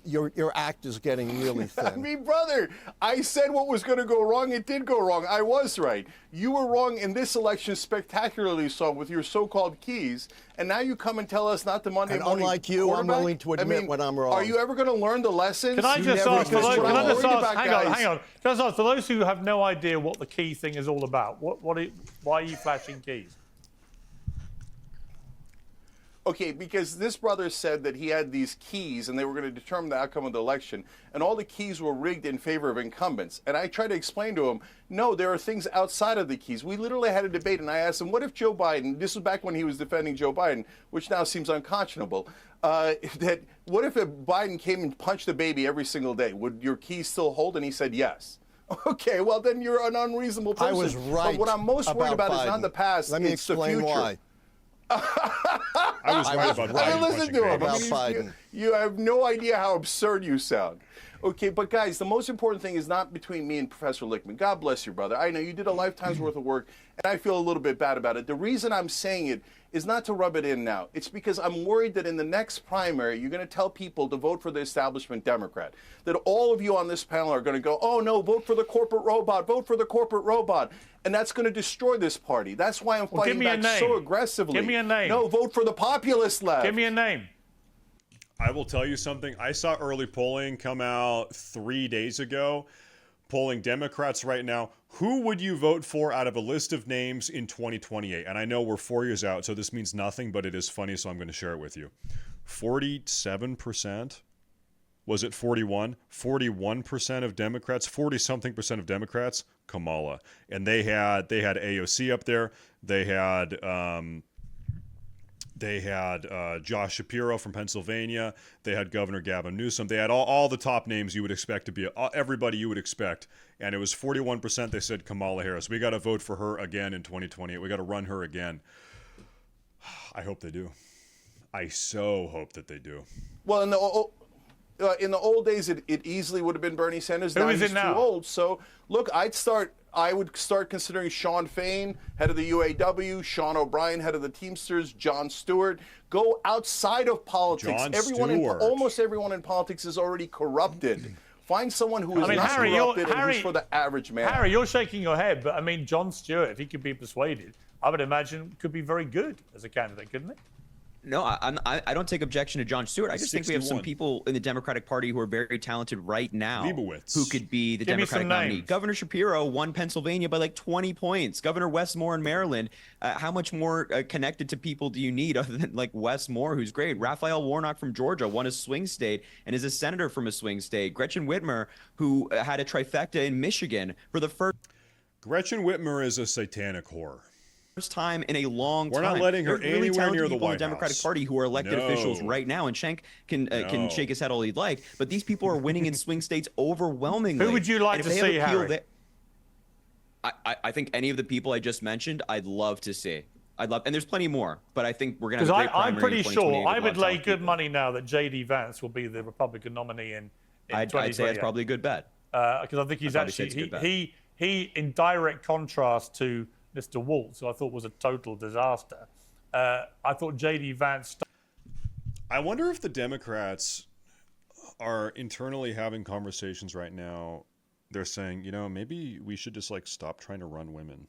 Your act is getting really thin. I mean, brother, I said what was going to go wrong. It did go wrong. I was right. You were wrong in this election spectacularly so with your so-called keys. And now you come and tell us not the Monday morning unlike you, I'm willing to admit when I'm wrong. Are you ever going to learn the lessons? Can I just ask, hang on. Can I just ask, for those who have no idea what the key thing is all about, why are you flashing keys? Okay, because this brother said that he had these keys and they were going to determine the outcome of the election, and all the keys were rigged in favor of incumbents. And I tried to explain to him, no, there are things outside of the keys. We literally had a debate, and I asked him, what if Joe Biden, this was back when he was defending Joe Biden, which now seems unconscionable, what if Biden came and punched the baby every single day? Would your keys still hold? And he said yes. Okay, well, then you're an unreasonable person. I was right. But what I'm most worried about is not the past, Let me it's the explain future. why. I was right about Biden. I mean, listen to him. About I mean, Biden. you have no idea how absurd you sound. Okay, but guys, the most important thing is not between me and Professor Lichtman. God bless you, brother. I know you did a lifetime's worth of work, and I feel a little bit bad about it. The reason I'm saying it is not to rub it in now. It's because I'm worried that in the next primary, you're going to tell people to vote for the establishment Democrat. That all of you on this panel are going to go, oh, no, vote for the corporate robot, vote for the corporate robot. And that's going to destroy this party. That's why I'm fighting back so aggressively. Give me a name. No, vote for the populist left. Give me a name. I will tell you something. I saw early polling come out 3 days ago, polling Democrats right now. Who would you vote for out of a list of names in 2028? And I know we're 4 years out, so this means nothing, but it is funny, so I'm going to share it with you. 47%? Was it 41? 41% of Democrats, 40-something% of Democrats, Kamala. And they had AOC up there. They had Josh Shapiro from Pennsylvania. They had Governor Gavin Newsom. They had all the top names you would expect to be, everybody you would expect. And it was 41%. They said Kamala Harris. We got to vote for her again in 2028. We got to run her again. I hope they do. I so hope that they do. Well, in the old days, it easily would have been Bernie Sanders. Who now is he's it now? too old. So, look, I would start considering Sean Fain, head of the UAW, Sean O'Brien, head of the Teamsters, Jon Stewart. Go outside of politics. Almost everyone in politics is already corrupted. Find someone who is not corrupted and who's for the average man. Harry, you're shaking your head, but I mean, Jon Stewart, if he could be persuaded, I would imagine could be very good as a candidate, couldn't he? No, I don't take objection to Jon Stewart. I just think we have some 61. people in the Democratic Party who are very talented right now Leibowitz. who could be the Give me Democratic some nominee. names. Governor Shapiro won Pennsylvania by like 20 points. Governor Wes Moore in Maryland. How much more connected to people do you need other than like Wes Moore, who's great? Raphael Warnock from Georgia won a swing state and is a senator from a swing state. Gretchen Whitmer, who had a trifecta in Michigan for the first Gretchen Whitmer is a satanic whore. time in a long time. We're not letting her There's really anywhere near talented the people in White the Democratic House. Party who are elected No. officials right now, and Cenk can shake his head all he'd like, but these people are winning in swing states overwhelmingly. Who would you like And if to they have see, appeal, Harry? I think any of the people I just mentioned, I'd love to see. I'd love, and there's plenty more, but I think we're going to have a great I'm primary in pretty 2028 sure with I a lot would of lay talented good people. money now that J.D. Vance will be the Republican nominee in I'd say that's probably a good bet. because I think he's I'd probably say actually it's a good bet. he in direct contrast to Mr. Waltz, who I thought was a total disaster. I thought J.D. Vance. I wonder if the Democrats are internally having conversations right now. They're saying, you know, maybe we should just like stop trying to run women,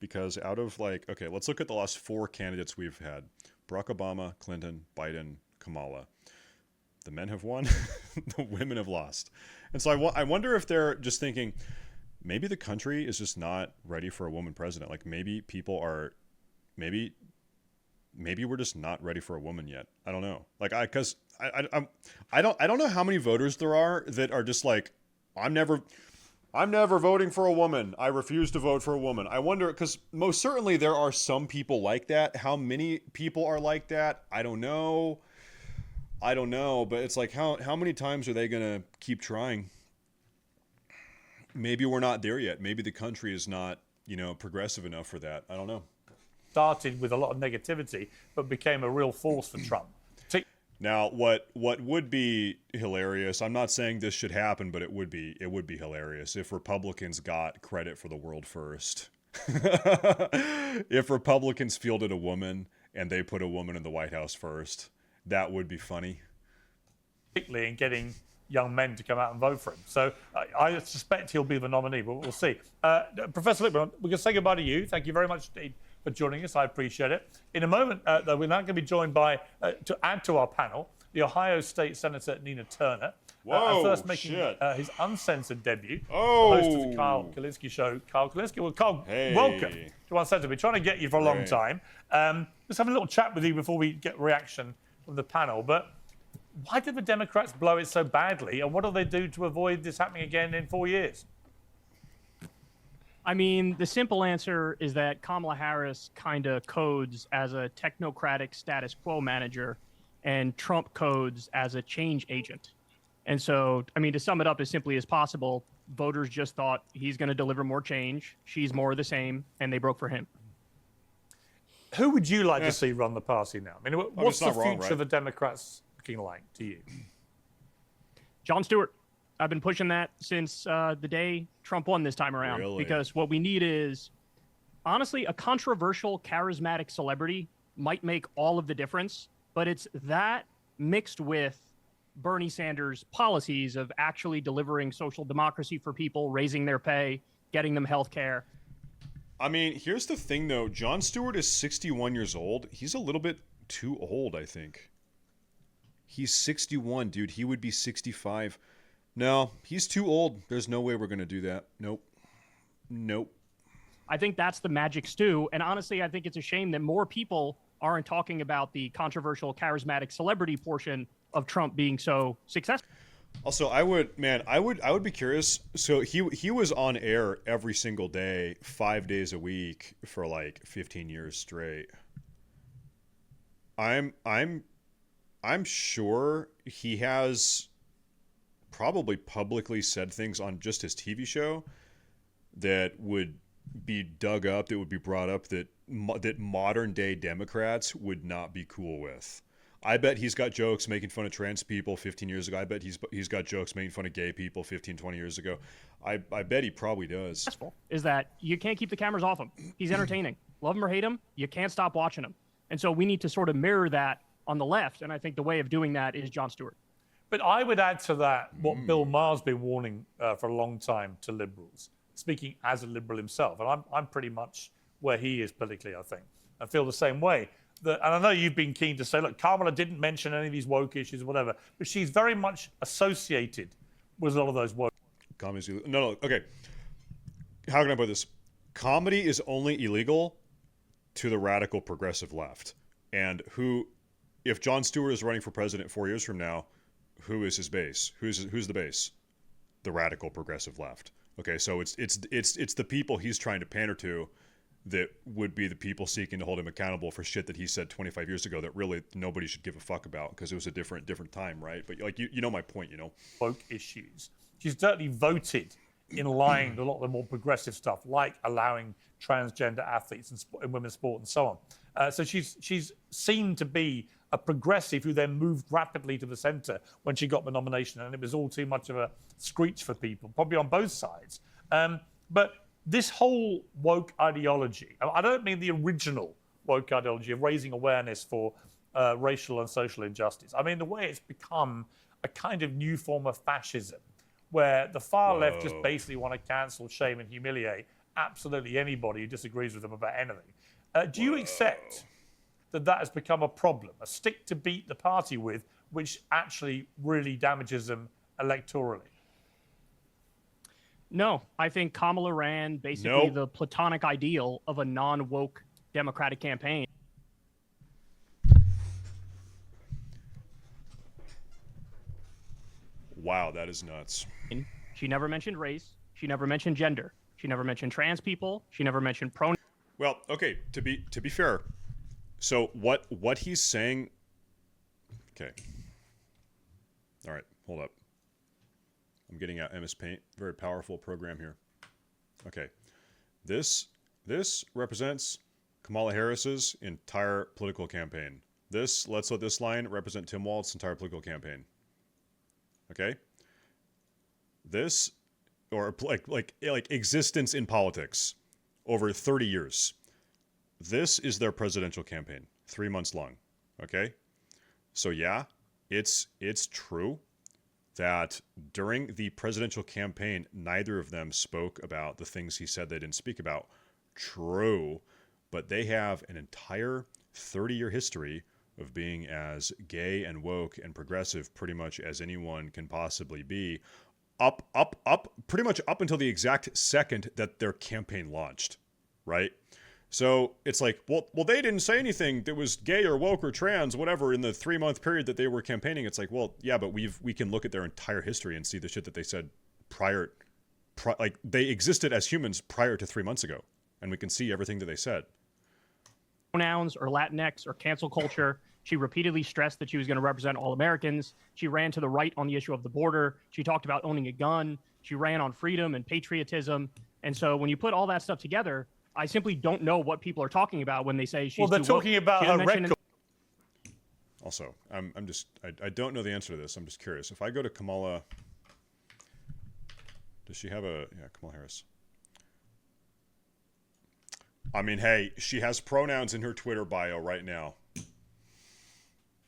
because out of like, okay, let's look at the last 4 candidates we've had: Barack Obama, Clinton, Biden, Kamala. The men have won, the women have lost. And so I wonder if they're just thinking, maybe the country is just not ready for a woman president. Like maybe people are, maybe we're just not ready for a woman yet. I don't know. Like I don't know how many voters there are that are just like, I'm never voting for a woman. I refuse to vote for a woman. I wonder, because most certainly there are some people like that. How many people are like that? I don't know. But it's like, how many times are they going to keep trying? Maybe we're not there yet. Maybe the country is not, progressive enough for that. I don't know. Started with a lot of negativity, but became a real force for Trump. Now, what would be hilarious? I'm not saying this should happen, but it would be hilarious if Republicans got credit for the world first. If Republicans fielded a woman and they put a woman in the White House first, that would be funny. Particularly in getting young men to come out and vote for him. So I suspect he'll be the nominee, but we'll see. Professor Lippman, we're going to say goodbye to you. Thank you very much indeed for joining us. I appreciate it. In a moment, though, we're now going to be joined by, to add to our panel, the Ohio State Senator Nina Turner. Whoa, first making shit. His uncensored debut. Oh. The host of the Kyle Kulinski show. Kyle Kulinski. Well, Kyle, welcome to Uncensored. We're trying to get you for a long time. Let's have a little chat with you before we get reaction from the panel. But why did the Democrats blow it so badly, and what do they do to avoid this happening again in 4 years? I mean, the simple answer is that Kamala Harris kind of codes as a technocratic status quo manager, and Trump codes as a change agent. And so, I mean, to sum it up as simply as possible, voters just thought he's going to deliver more change, she's more of the same, and they broke for him. Who would you like to see run the party now? I mean, what's the future right? of the Democrats looking like to you? Jon Stewart. I've been pushing that since the day Trump won this time around. Really? Because what we need is, honestly, a controversial, charismatic celebrity might make all of the difference, but it's that mixed with Bernie Sanders' policies of actually delivering social democracy for people, raising their pay, getting them health care. I mean, here's the thing, though. Jon Stewart is 61 years old. He's a little bit too old, I think. He's 61, dude. He would be 65. No, he's too old. There's no way we're going to do that. Nope. I think that's the magic stew. And honestly, I think it's a shame that more people aren't talking about the controversial, charismatic celebrity portion of Trump being so successful. Also, I would be curious. So he was on air every single day, 5 days a week for like 15 years straight. I'm sure he has probably publicly said things on just his TV show that would be dug up, that would be brought up, that modern day Democrats would not be cool with. I bet he's got jokes making fun of trans people 15 years ago. I bet he's got jokes making fun of gay people 15, 20 years ago. I bet he probably does. Is that you can't keep the cameras off him. He's entertaining. Love him or hate him, you can't stop watching him. And so we need to sort of mirror that on the left. And I think the way of doing that is Jon Stewart. But I would add to that what Bill Maher's been warning for a long time to liberals, speaking as a liberal himself. And I'm pretty much where he is politically, I think. I feel the same way. And I know you've been keen to say, look, Kamala didn't mention any of these woke issues or whatever, but she's very much associated with a lot of those woke. No, okay. How can I put this? Comedy is only illegal to the radical progressive left. And if Jon Stewart is running for president 4 years from now, who is his base? Who's the base? The radical progressive left. Okay, so it's the people he's trying to pander to that would be the people seeking to hold him accountable for shit that he said 25 years ago that really nobody should give a fuck about because it was a different time, right? But like you know my point, you know. Woke issues. She's certainly voted in line with a lot of the more progressive stuff, like allowing transgender athletes in women's sport and so on. So she's seen to be a progressive who then moved rapidly to the centre when she got the nomination, and it was all too much of a screech for people, probably on both sides. But this whole woke ideology, I don't mean the original woke ideology of raising awareness for racial and social injustice. I mean the way it's become a kind of new form of fascism, where the far left just basically want to cancel, shame, and humiliate absolutely anybody who disagrees with them about anything. Do you accept that has become a problem, a stick to beat the party with, which actually really damages them electorally? No, I think Kamala ran basically the platonic ideal of a non-woke Democratic campaign. Wow, that is nuts. She never mentioned race. She never mentioned gender. She never mentioned trans people. She never mentioned pronouns. Well, okay, to be fair, so what he's saying. Okay. All right, hold up. I'm getting out MS Paint. Very powerful program here. Okay. This represents Kamala Harris's entire political campaign. let's let this line represent Tim Walz's entire political campaign. Okay? This, or like existence in politics over 30 years. This is their presidential campaign, 3 months long. Okay? So yeah, it's true that during the presidential campaign, neither of them spoke about the things he said they didn't speak about. True, but they have an entire 30-year history of being as gay and woke and progressive pretty much as anyone can possibly be, pretty much up until the exact second that their campaign launched, right? So it's like, well, they didn't say anything that was gay or woke or trans, whatever, in the 3-month period that they were campaigning. It's like, well, yeah, but we can look at their entire history and see the shit that they said like they existed as humans prior to 3 months ago, and we can see everything that they said. Pronouns or Latinx or cancel culture. She repeatedly stressed that she was going to represent all Americans. She ran to the right on the issue of the border. She talked about owning a gun. She ran on freedom and patriotism. And so when you put all that stuff together, I simply don't know what people are talking about when they say she's they're talking about her record. Also, I don't know the answer to this. I'm just curious. If I go to Kamala, does she have Kamala Harris? I mean, hey, she has pronouns in her Twitter bio right now.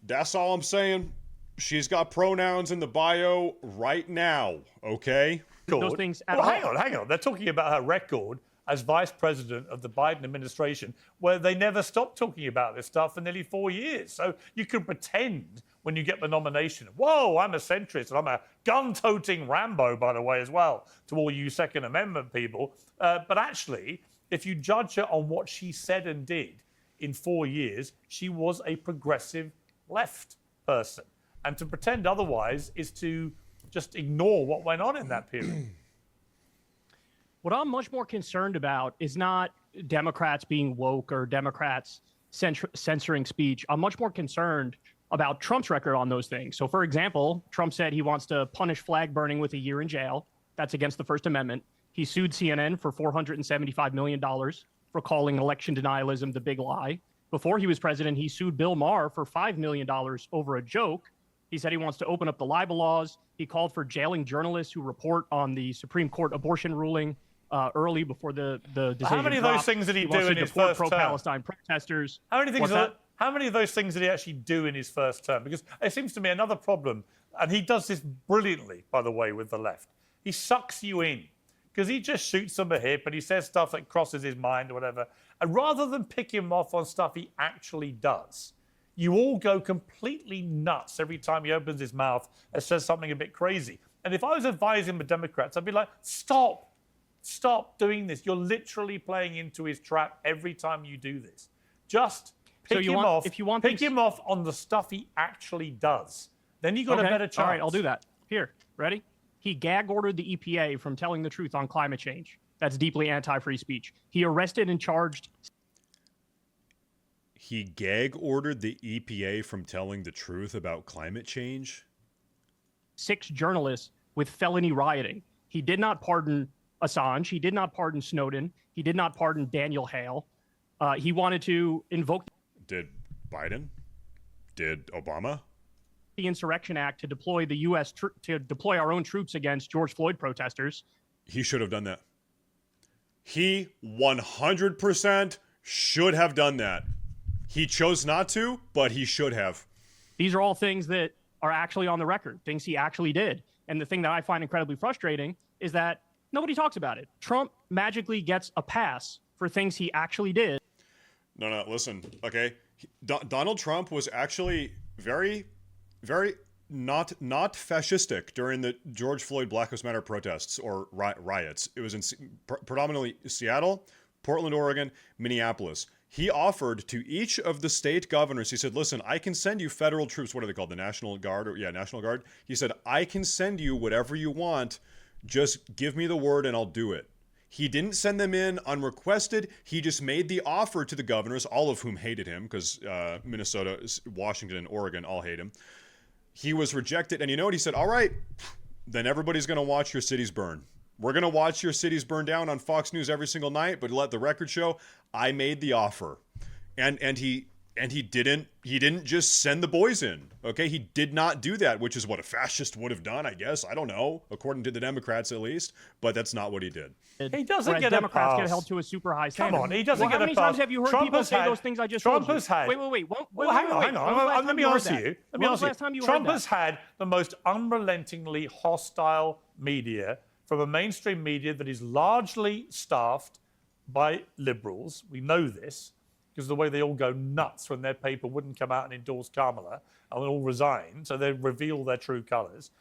That's all I'm saying. She's got pronouns in the bio right now, okay? Those things well, hang on. They're talking about her record as vice president of the Biden administration, where they never stopped talking about this stuff for nearly 4 years. So you can pretend when you get the nomination, whoa, I'm a centrist, and I'm a gun-toting Rambo, by the way, as well, to all you Second Amendment people. But actually, if you judge her on what she said and did in 4 years, she was a progressive left person. And to pretend otherwise is to just ignore what went on in that period. What I'm much more concerned about is not Democrats being woke or Democrats censoring speech. I'm much more concerned about Trump's record on those things. So, for example, Trump said he wants to punish flag burning with a year in jail. That's against the First Amendment. He sued CNN for $475 million for calling election denialism the big lie. Before he was president, he sued Bill Maher for $5 million over a joke. He said he wants to open up the libel laws. He called for jailing journalists who report on the Supreme Court abortion ruling early before the decision. How many of those things did he do in his first term? Pro-Palestine protesters. How many of those things did he actually do in his first term? Because it seems to me another problem, and he does this brilliantly, by the way, with the left. He sucks you in because he just shoots them a hip and he says stuff that crosses his mind or whatever. And rather than pick him off on stuff he actually does, you all go completely nuts every time he opens his mouth and says something a bit crazy. And if I was advising the Democrats, I'd be like, stop doing this. You're literally playing into his trap every time you do this. Just pick him off on the stuff he actually does. Then you got a better chance. All right, I'll do that. Here, ready? He gag ordered the EPA from telling the truth on climate change. That's deeply anti-free speech. He arrested and charged. He gag ordered the EPA from telling the truth about climate change? 6 journalists with felony rioting. He did not pardon Assange. He did not pardon Snowden. He did not pardon Daniel Hale. He wanted to invoke. Did Biden? Did Obama? The Insurrection Act to deploy the U.S. to deploy our own troops against George Floyd protesters. He should have done that. He 100% should have done that. He chose not to, but he should have. These are all things that are actually on the record, things he actually did. And the thing that I find incredibly frustrating is that nobody talks about it. Trump magically gets a pass for things he actually did. No, listen, okay? Donald Trump was actually very not fascistic during the George Floyd Black Lives Matter protests or riots. It was in predominantly Seattle, Portland, Oregon, Minneapolis. He offered to each of the state governors, he said, listen, I can send you federal troops. What are they called? The National Guard? National Guard. He said, I can send you whatever you want. Just give me the word and I'll do it. He didn't send them in unrequested. He just made the offer to the governors, all of whom hated him because Minnesota, Washington, and Oregon all hate him. He was rejected. And you know what? He said, all right, then everybody's going to watch your cities burn. We're going to watch your cities burn down on Fox News every single night, but let the record show I made the offer. And he And he didn't just send the boys in. Okay, he did not do that, which is what a fascist would have done, I guess. I don't know, according to the Democrats at least, but that's not what he did. He doesn't get Democrats a pass. get held to a super high standard. Come on, he doesn't get a pass. How many times have you heard Trump people has say had, those things I just Trump told you? has had. Wait. Hang on. Let me answer you. Trump has had the most unrelentingly hostile media from a mainstream media that is largely staffed by liberals. We know this, because the way they all go nuts when their paper wouldn't come out and endorse Kamala, and they all resign, so they reveal their true colours.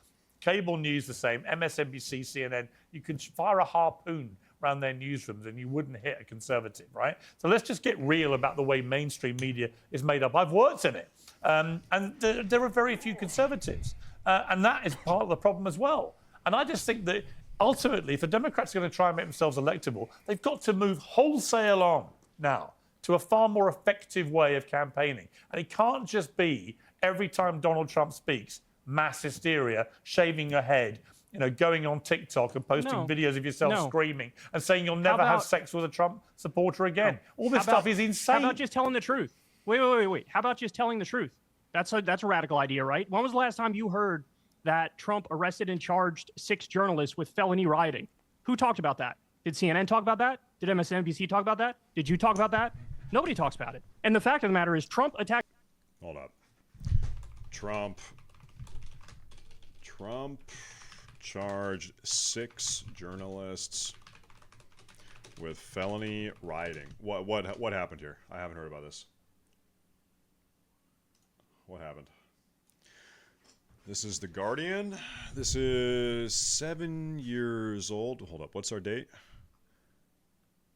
Cable news the same, MSNBC, CNN, you can fire a harpoon around their newsrooms and you wouldn't hit a conservative, right? So let's just get real about the way mainstream media is made up. I've worked in it, and there are very few conservatives, and that is part of the problem as well. And I just think that ultimately, if the Democrats are going to try and make themselves electable, they've got to move wholesale on now to a far more effective way of campaigning. And it can't just be every time Donald Trump speaks, mass hysteria, shaving your head, going on TikTok and posting videos of yourself screaming and saying you'll never have sex with a Trump supporter again. All this stuff is insane. How about just telling the truth? Wait. How about just telling the truth? That's a radical idea, right? When was the last time you heard that Trump arrested and charged 6 journalists with felony rioting? Who talked about that? Did CNN talk about that? Did MSNBC talk about that? Did you talk about that? Nobody talks about it. And the fact of the matter is Trump attacked... Hold up. Trump charged 6 journalists with felony rioting. What happened here? I haven't heard about this. What happened? This is The Guardian. This is 7 years old. Hold up. What's our date?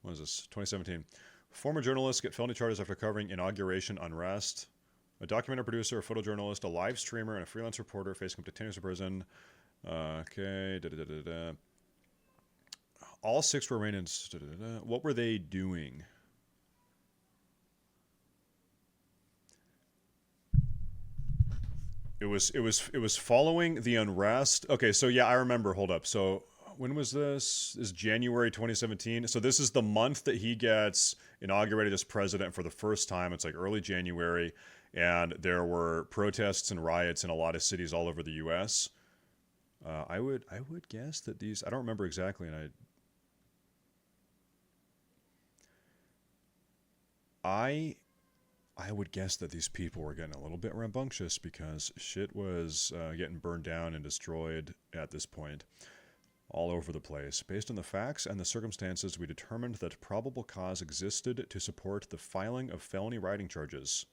What is this? 2017. Former journalists get felony charges after covering inauguration unrest. A documentary producer, a photojournalist, a live streamer, and a freelance reporter facing up to 10 years in prison. Okay. All 6 were arraigned in... What were they doing? It was following the unrest. Okay, so yeah, I remember. Hold up. So when was this? This is January 2017. So this is the month that he gets inaugurated as president for the first time. It's like early January, and there were protests and riots in a lot of cities all over the U.S. I would guess that these... I don't remember exactly, and I would guess that these people were getting a little bit rambunctious because shit was getting burned down and destroyed at this point all over the place. Based on the facts and the circumstances, we determined that probable cause existed to support the filing of felony rioting charges.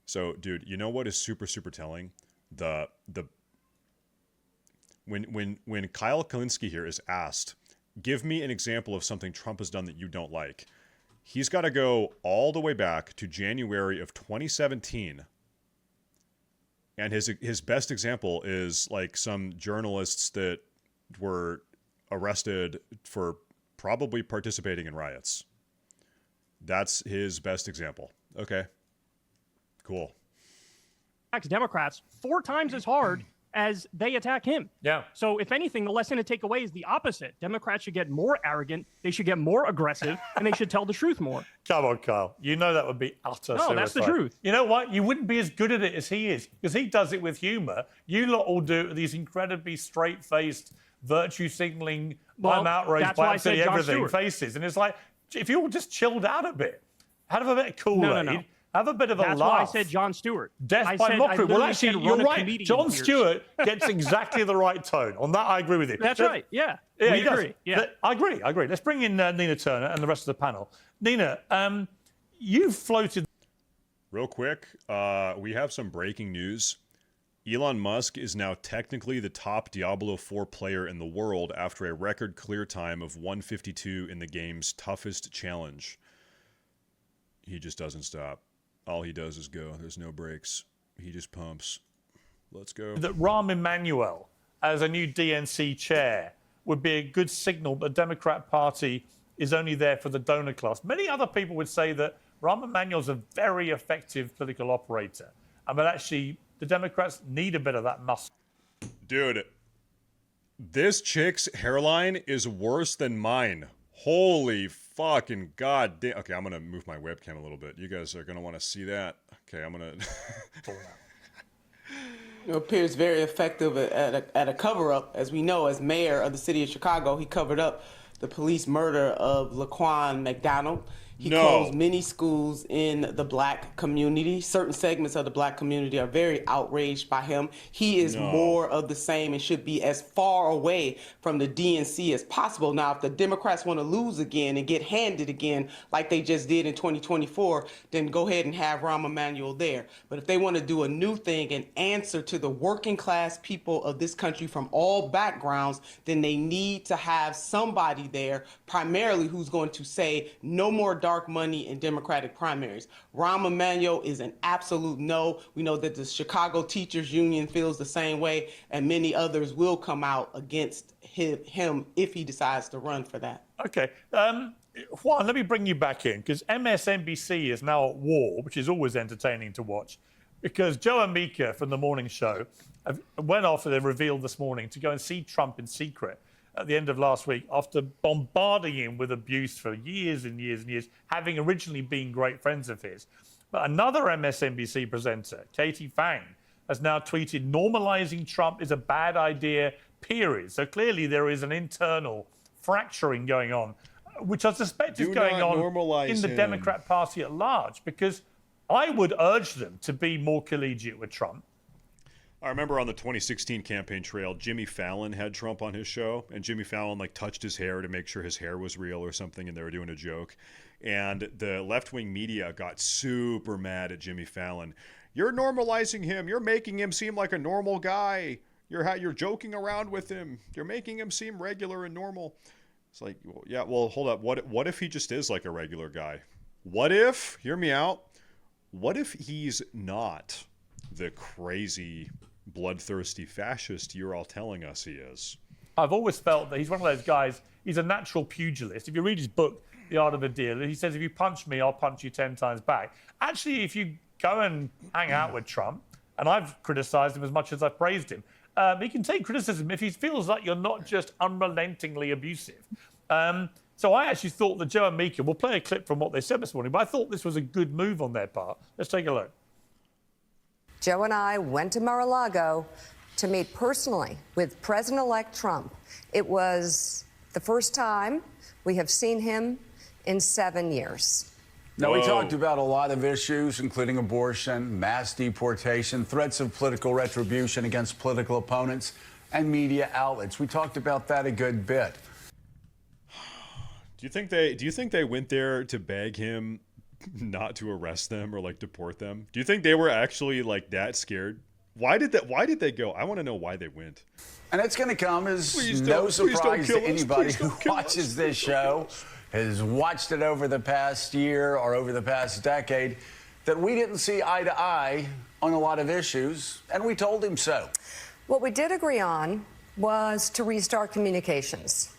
So, dude, you know what is super, super telling? When Kyle Kulinski here is asked, give me an example of something Trump has done that you don't like, he's got to go all the way back to January of 2017. And his best example is like some journalists that were arrested for probably participating in riots. That's his best example. Okay. Cool. Democrats 4 times as hard as they attack him. Yeah. So if anything, the lesson to take away is the opposite. Democrats should get more arrogant, they should get more aggressive, and they should tell the truth more. Come on, Kyle. You know that would be utter suicide. No, that's the truth. You know what? You wouldn't be as good at it as he is, because he does it with humor. You lot all do it with these incredibly straight-faced, virtue-signaling, I'm outraged by absolutely everything faces. And it's like, if you all just chilled out a bit, have a bit of Kool-Aid, No. have a bit of a laugh. That's why I said Jon Stewart. Death by mockery. Well, actually, you're right. Jon Stewart gets exactly the right tone. On that, I agree with you. That's right. Yeah. Yeah, we agree. Yeah. I agree. Let's bring in Nina Turner and the rest of the panel. Nina, you've floated... Real quick, we have some breaking news. Elon Musk is now technically the top Diablo 4 player in the world after a record clear time of 152 in the game's toughest challenge. He just doesn't stop. All he does is go. There's no breaks. He just pumps. Let's go. That Rahm Emanuel, as a new DNC chair, would be a good signal that the Democrat Party is only there for the donor class. Many other people would say that Rahm Emanuel's a very effective political operator. But actually, the Democrats need a bit of that muscle. Dude, this chick's hairline is worse than mine. Holy fucking god damn. Okay, I'm going to move my webcam a little bit. You guys are going to want to see that. Okay, I'm gonna. Piers very effective at a cover-up. As we know, as mayor of the city of Chicago, he covered up the police murder of Laquan McDonald. He closed many schools in the black community. Certain segments of the black community are very outraged by him. He is more of the same and should be as far away from the DNC as possible. Now, if the Democrats want to lose again and get handed again like they just did in 2024, then go ahead and have Rahm Emanuel there. But if they want to do a new thing and answer to the working class people of this country from all backgrounds, then they need to have somebody there, primarily who's going to say no more dark money in Democratic primaries. Rahm Emanuel is an absolute no. We know that the Chicago Teachers Union feels the same way, and many others will come out against him if he decides to run for that. Okay. Juan, let me bring you back in, because MSNBC is now at war, which is always entertaining to watch, because Joe and Mika from the morning show went off and they revealed this morning to go and see Trump in secret at the end of last week after bombarding him with abuse for years and years and years, having originally been great friends of his. But another MSNBC presenter, Katie Fang, has now tweeted, normalizing Trump is a bad idea, period. So clearly there is an internal fracturing going on, which I suspect is going on in the Democrat Party at large, because I would urge them to be more collegiate with Trump. I remember on the 2016 campaign trail, Jimmy Fallon had Trump on his show, and Jimmy Fallon like touched his hair to make sure his hair was real or something, and they were doing a joke. And the left-wing media got super mad at Jimmy Fallon. You're normalizing him. You're making him seem like a normal guy. You're joking around with him. You're making him seem regular and normal. It's like, well, yeah, well, hold up. What if he just is like a regular guy? What if, hear me out, what if he's not the crazy, bloodthirsty fascist you're all telling us he is? I've always felt that he's one of those guys, he's a natural pugilist. If you read his book, The Art of a Deal, he says, if you punch me, I'll punch you 10 times back. Actually, if you go and hang out with Trump, and I've criticized him as much as I've praised him, he can take criticism if he feels like you're not just unrelentingly abusive. So I actually thought that Joe and Mika, we'll play a clip from what they said this morning, but I thought this was a good move on their part. Let's take a look. Joe and I went to Mar-a-Lago to meet personally with President-elect Trump. It was the first time we have seen him in 7 years. Now, we talked about a lot of issues, including abortion, mass deportation, threats of political retribution against political opponents, and media outlets. We talked about that a good bit. Do you think they went there to beg him not to arrest them or like deport them? Do you think they were actually like that scared? Why did they go? I want to know why they went. And it's going to come as no surprise to anybody who watches this show, has watched it over the past year or over the past decade, that we didn't see eye to eye on a lot of issues, and we told him so. What we did agree on was to restart communications.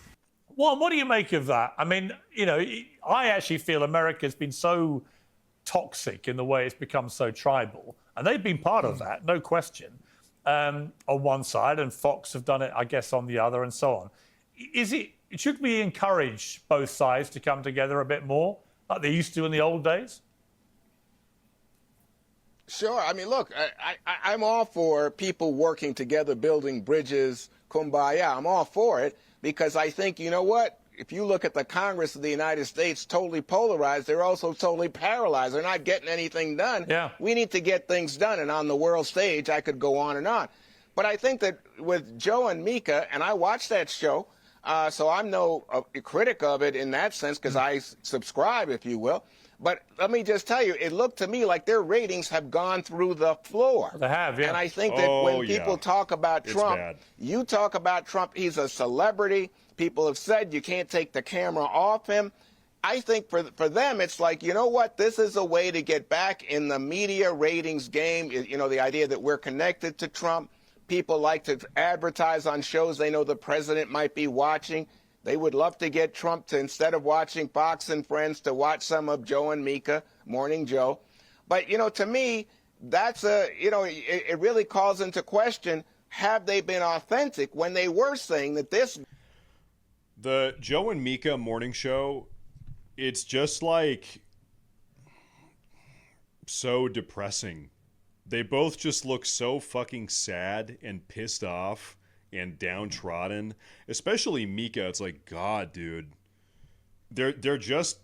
Well, what do you make of that? I mean, you know, I actually feel America's been so toxic in the way it's become so tribal, and they've been part of that, no question, on one side, and Fox have done it, I guess, on the other, and so on. Should we encourage both sides to come together a bit more, like they used to in the old days? Sure. I mean, look, I'm all for people working together, building bridges, kumbaya. I'm all for it, because I think, you know what? If you look at the Congress of the United States, totally polarized, they're also totally paralyzed. They're not getting anything done. Yeah. We need to get things done. And on the world stage, I could go on and on. But I think that with Joe and Mika, and I watched that show, so I'm no critic of it in that sense, because I subscribe, if you will. But let me just tell you, it looked to me like their ratings have gone through the floor. They have, yeah. And I think that when people talk about Trump, you talk about Trump, he's a celebrity. People have said you can't take the camera off him. I think for them, it's like, you know what? This is a way to get back in the media ratings game. You know, the idea that we're connected to Trump. People like to advertise on shows they know the president might be watching. They would love to get Trump to, instead of watching Fox and Friends, to watch some of Joe and Mika, Morning Joe. But, you know, to me, that's it really calls into question, have they been authentic when they were saying that this... The Joe and Mika morning show, it's just like so depressing. They both just look so fucking sad and pissed off and downtrodden. Especially Mika. It's like, God, dude. They're just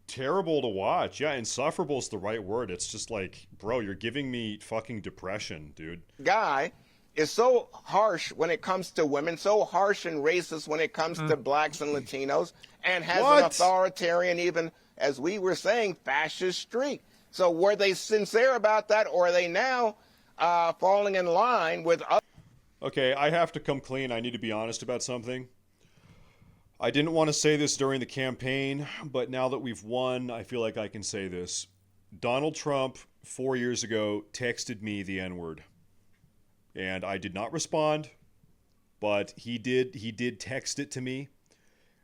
terrible to watch. Yeah, insufferable is the right word. It's just like, bro, you're giving me fucking depression, dude. Guy is so harsh when it comes to women, so harsh and racist when it comes to blacks and Latinos, and has an authoritarian, even as we were saying, fascist streak. So were they sincere about that, or are they now falling in line with others? Okay, I have to come clean. I need to be honest about something. I didn't want to say this during the campaign, but now that we've won, I feel like I can say this. Donald Trump, 4 years ago, texted me the N-word. And I did not respond, but he did text it to me.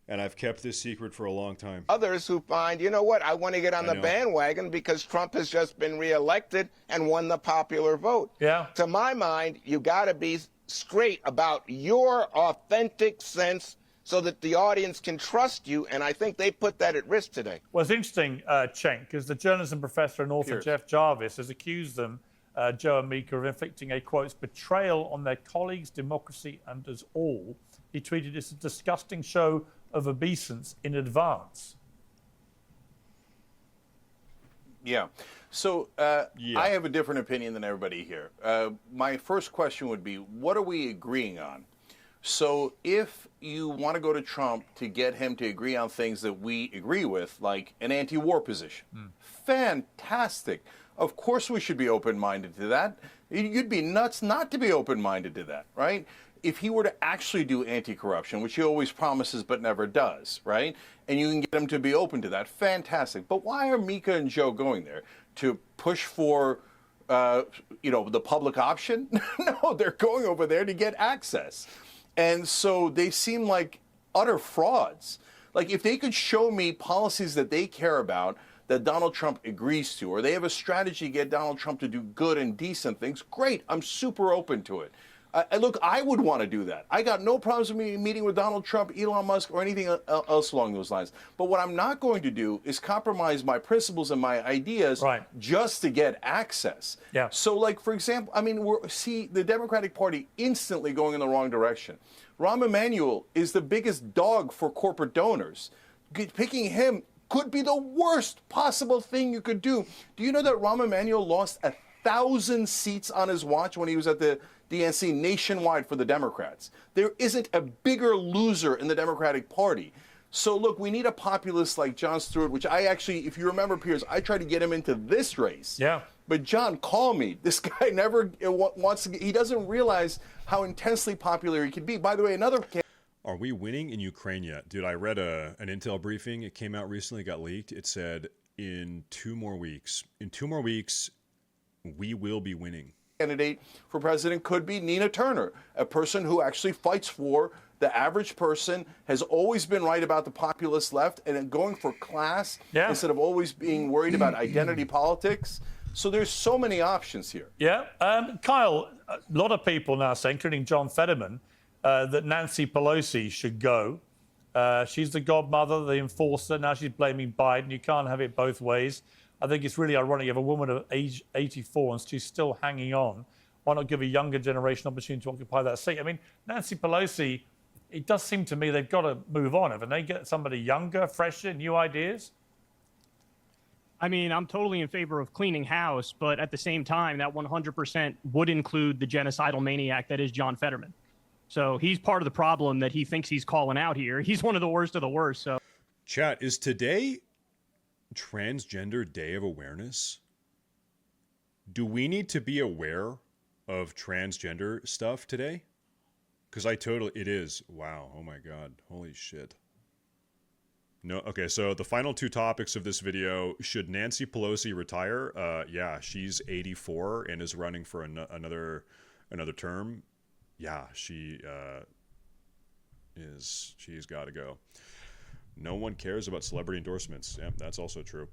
And I've kept this secret for a long time. Others who find, you know what, I want to get on the bandwagon because Trump has just been reelected and won the popular vote. Yeah. To my mind, you got to be straight about your authentic sense so that the audience can trust you, and I think they put that at risk today. Well, it's interesting, Cenk, because the journalism professor and author Piers. Jeff Jarvis has accused them, Joe and Mika, of inflicting a, quote, betrayal on their colleagues, democracy, and us all. He tweeted, it's a disgusting show of obeisance in advance. Yeah. So I have a different opinion than everybody here. My first question would be, what are we agreeing on? So if you want to go to Trump to get him to agree on things that we agree with, like an anti-war position, fantastic. Of course we should be open-minded to that. You'd be nuts not to be open-minded to that, right? If he were to actually do anti-corruption, which he always promises but never does, right? And you can get him to be open to that, fantastic. But why are Mika and Joe going there? To push for, the public option? No, they're going over there to get access. And so they seem like utter frauds. Like, if they could show me policies that they care about that Donald Trump agrees to, or they have a strategy to get Donald Trump to do good and decent things, great. I'm super open to it. Look, I would want to do that. I got no problems with me meeting with Donald Trump, Elon Musk, or anything else along those lines. But what I'm not going to do is compromise my principles and my ideas just to get access. Yeah. So, like, for example, I mean, see the Democratic Party instantly going in the wrong direction. Rahm Emanuel is the biggest dog for corporate donors. Picking him could be the worst possible thing you could do. Do you know that Rahm Emanuel lost 1,000 seats on his watch when he was at the DNC nationwide for the Democrats? There isn't a bigger loser in the Democratic Party. So look, we need a populist like Jon Stewart, which I actually, if you remember, Piers, I tried to get him into this race. Yeah. But John, call me. This guy never wants to he doesn't realize how intensely popular he can be. By the way, another... Are we winning in Ukraine yet? Dude, I read an intel briefing. It came out recently, got leaked. It said in 2 more weeks, we will be winning. Candidate for president could be Nina Turner, a person who actually fights for the average person, has always been right about the populist left, and going for class instead of always being worried about identity politics. So there's so many options here. Yeah. Kyle, a lot of people now say, including John Fetterman, that Nancy Pelosi should go. She's the godmother, the enforcer. Now she's blaming Biden. You can't have it both ways. I think it's really ironic. You have a woman of age 84 and she's still hanging on. Why not give a younger generation opportunity to occupy that seat? I mean, Nancy Pelosi, it does seem to me they've got to move on. Haven't they? Get somebody younger, fresher, new ideas? I mean, I'm totally in favor of cleaning house, but at the same time, that 100% would include the genocidal maniac that is John Fetterman. So he's part of the problem that he thinks he's calling out here. He's one of the worst of the worst. So, chat, is today Transgender Day of Awareness? Do we need to be aware of transgender stuff today? Because it is. Wow. Oh my God. Holy shit. No. Okay. So the final 2 topics of this video: should Nancy Pelosi retire? Yeah, she's 84 and is running for another term. Yeah, she's got to go. No one cares about celebrity endorsements. Yeah, that's also true.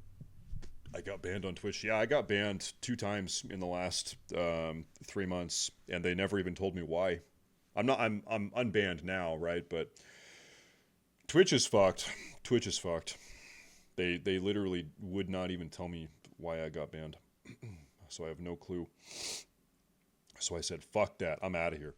I got banned on Twitch. Yeah, I got banned 2 times in the last 3 months, and they never even told me why. I'm unbanned now, right? But Twitch is fucked. Twitch is fucked. They literally would not even tell me why I got banned. So I have no clue. So I said, fuck that. I'm out of here.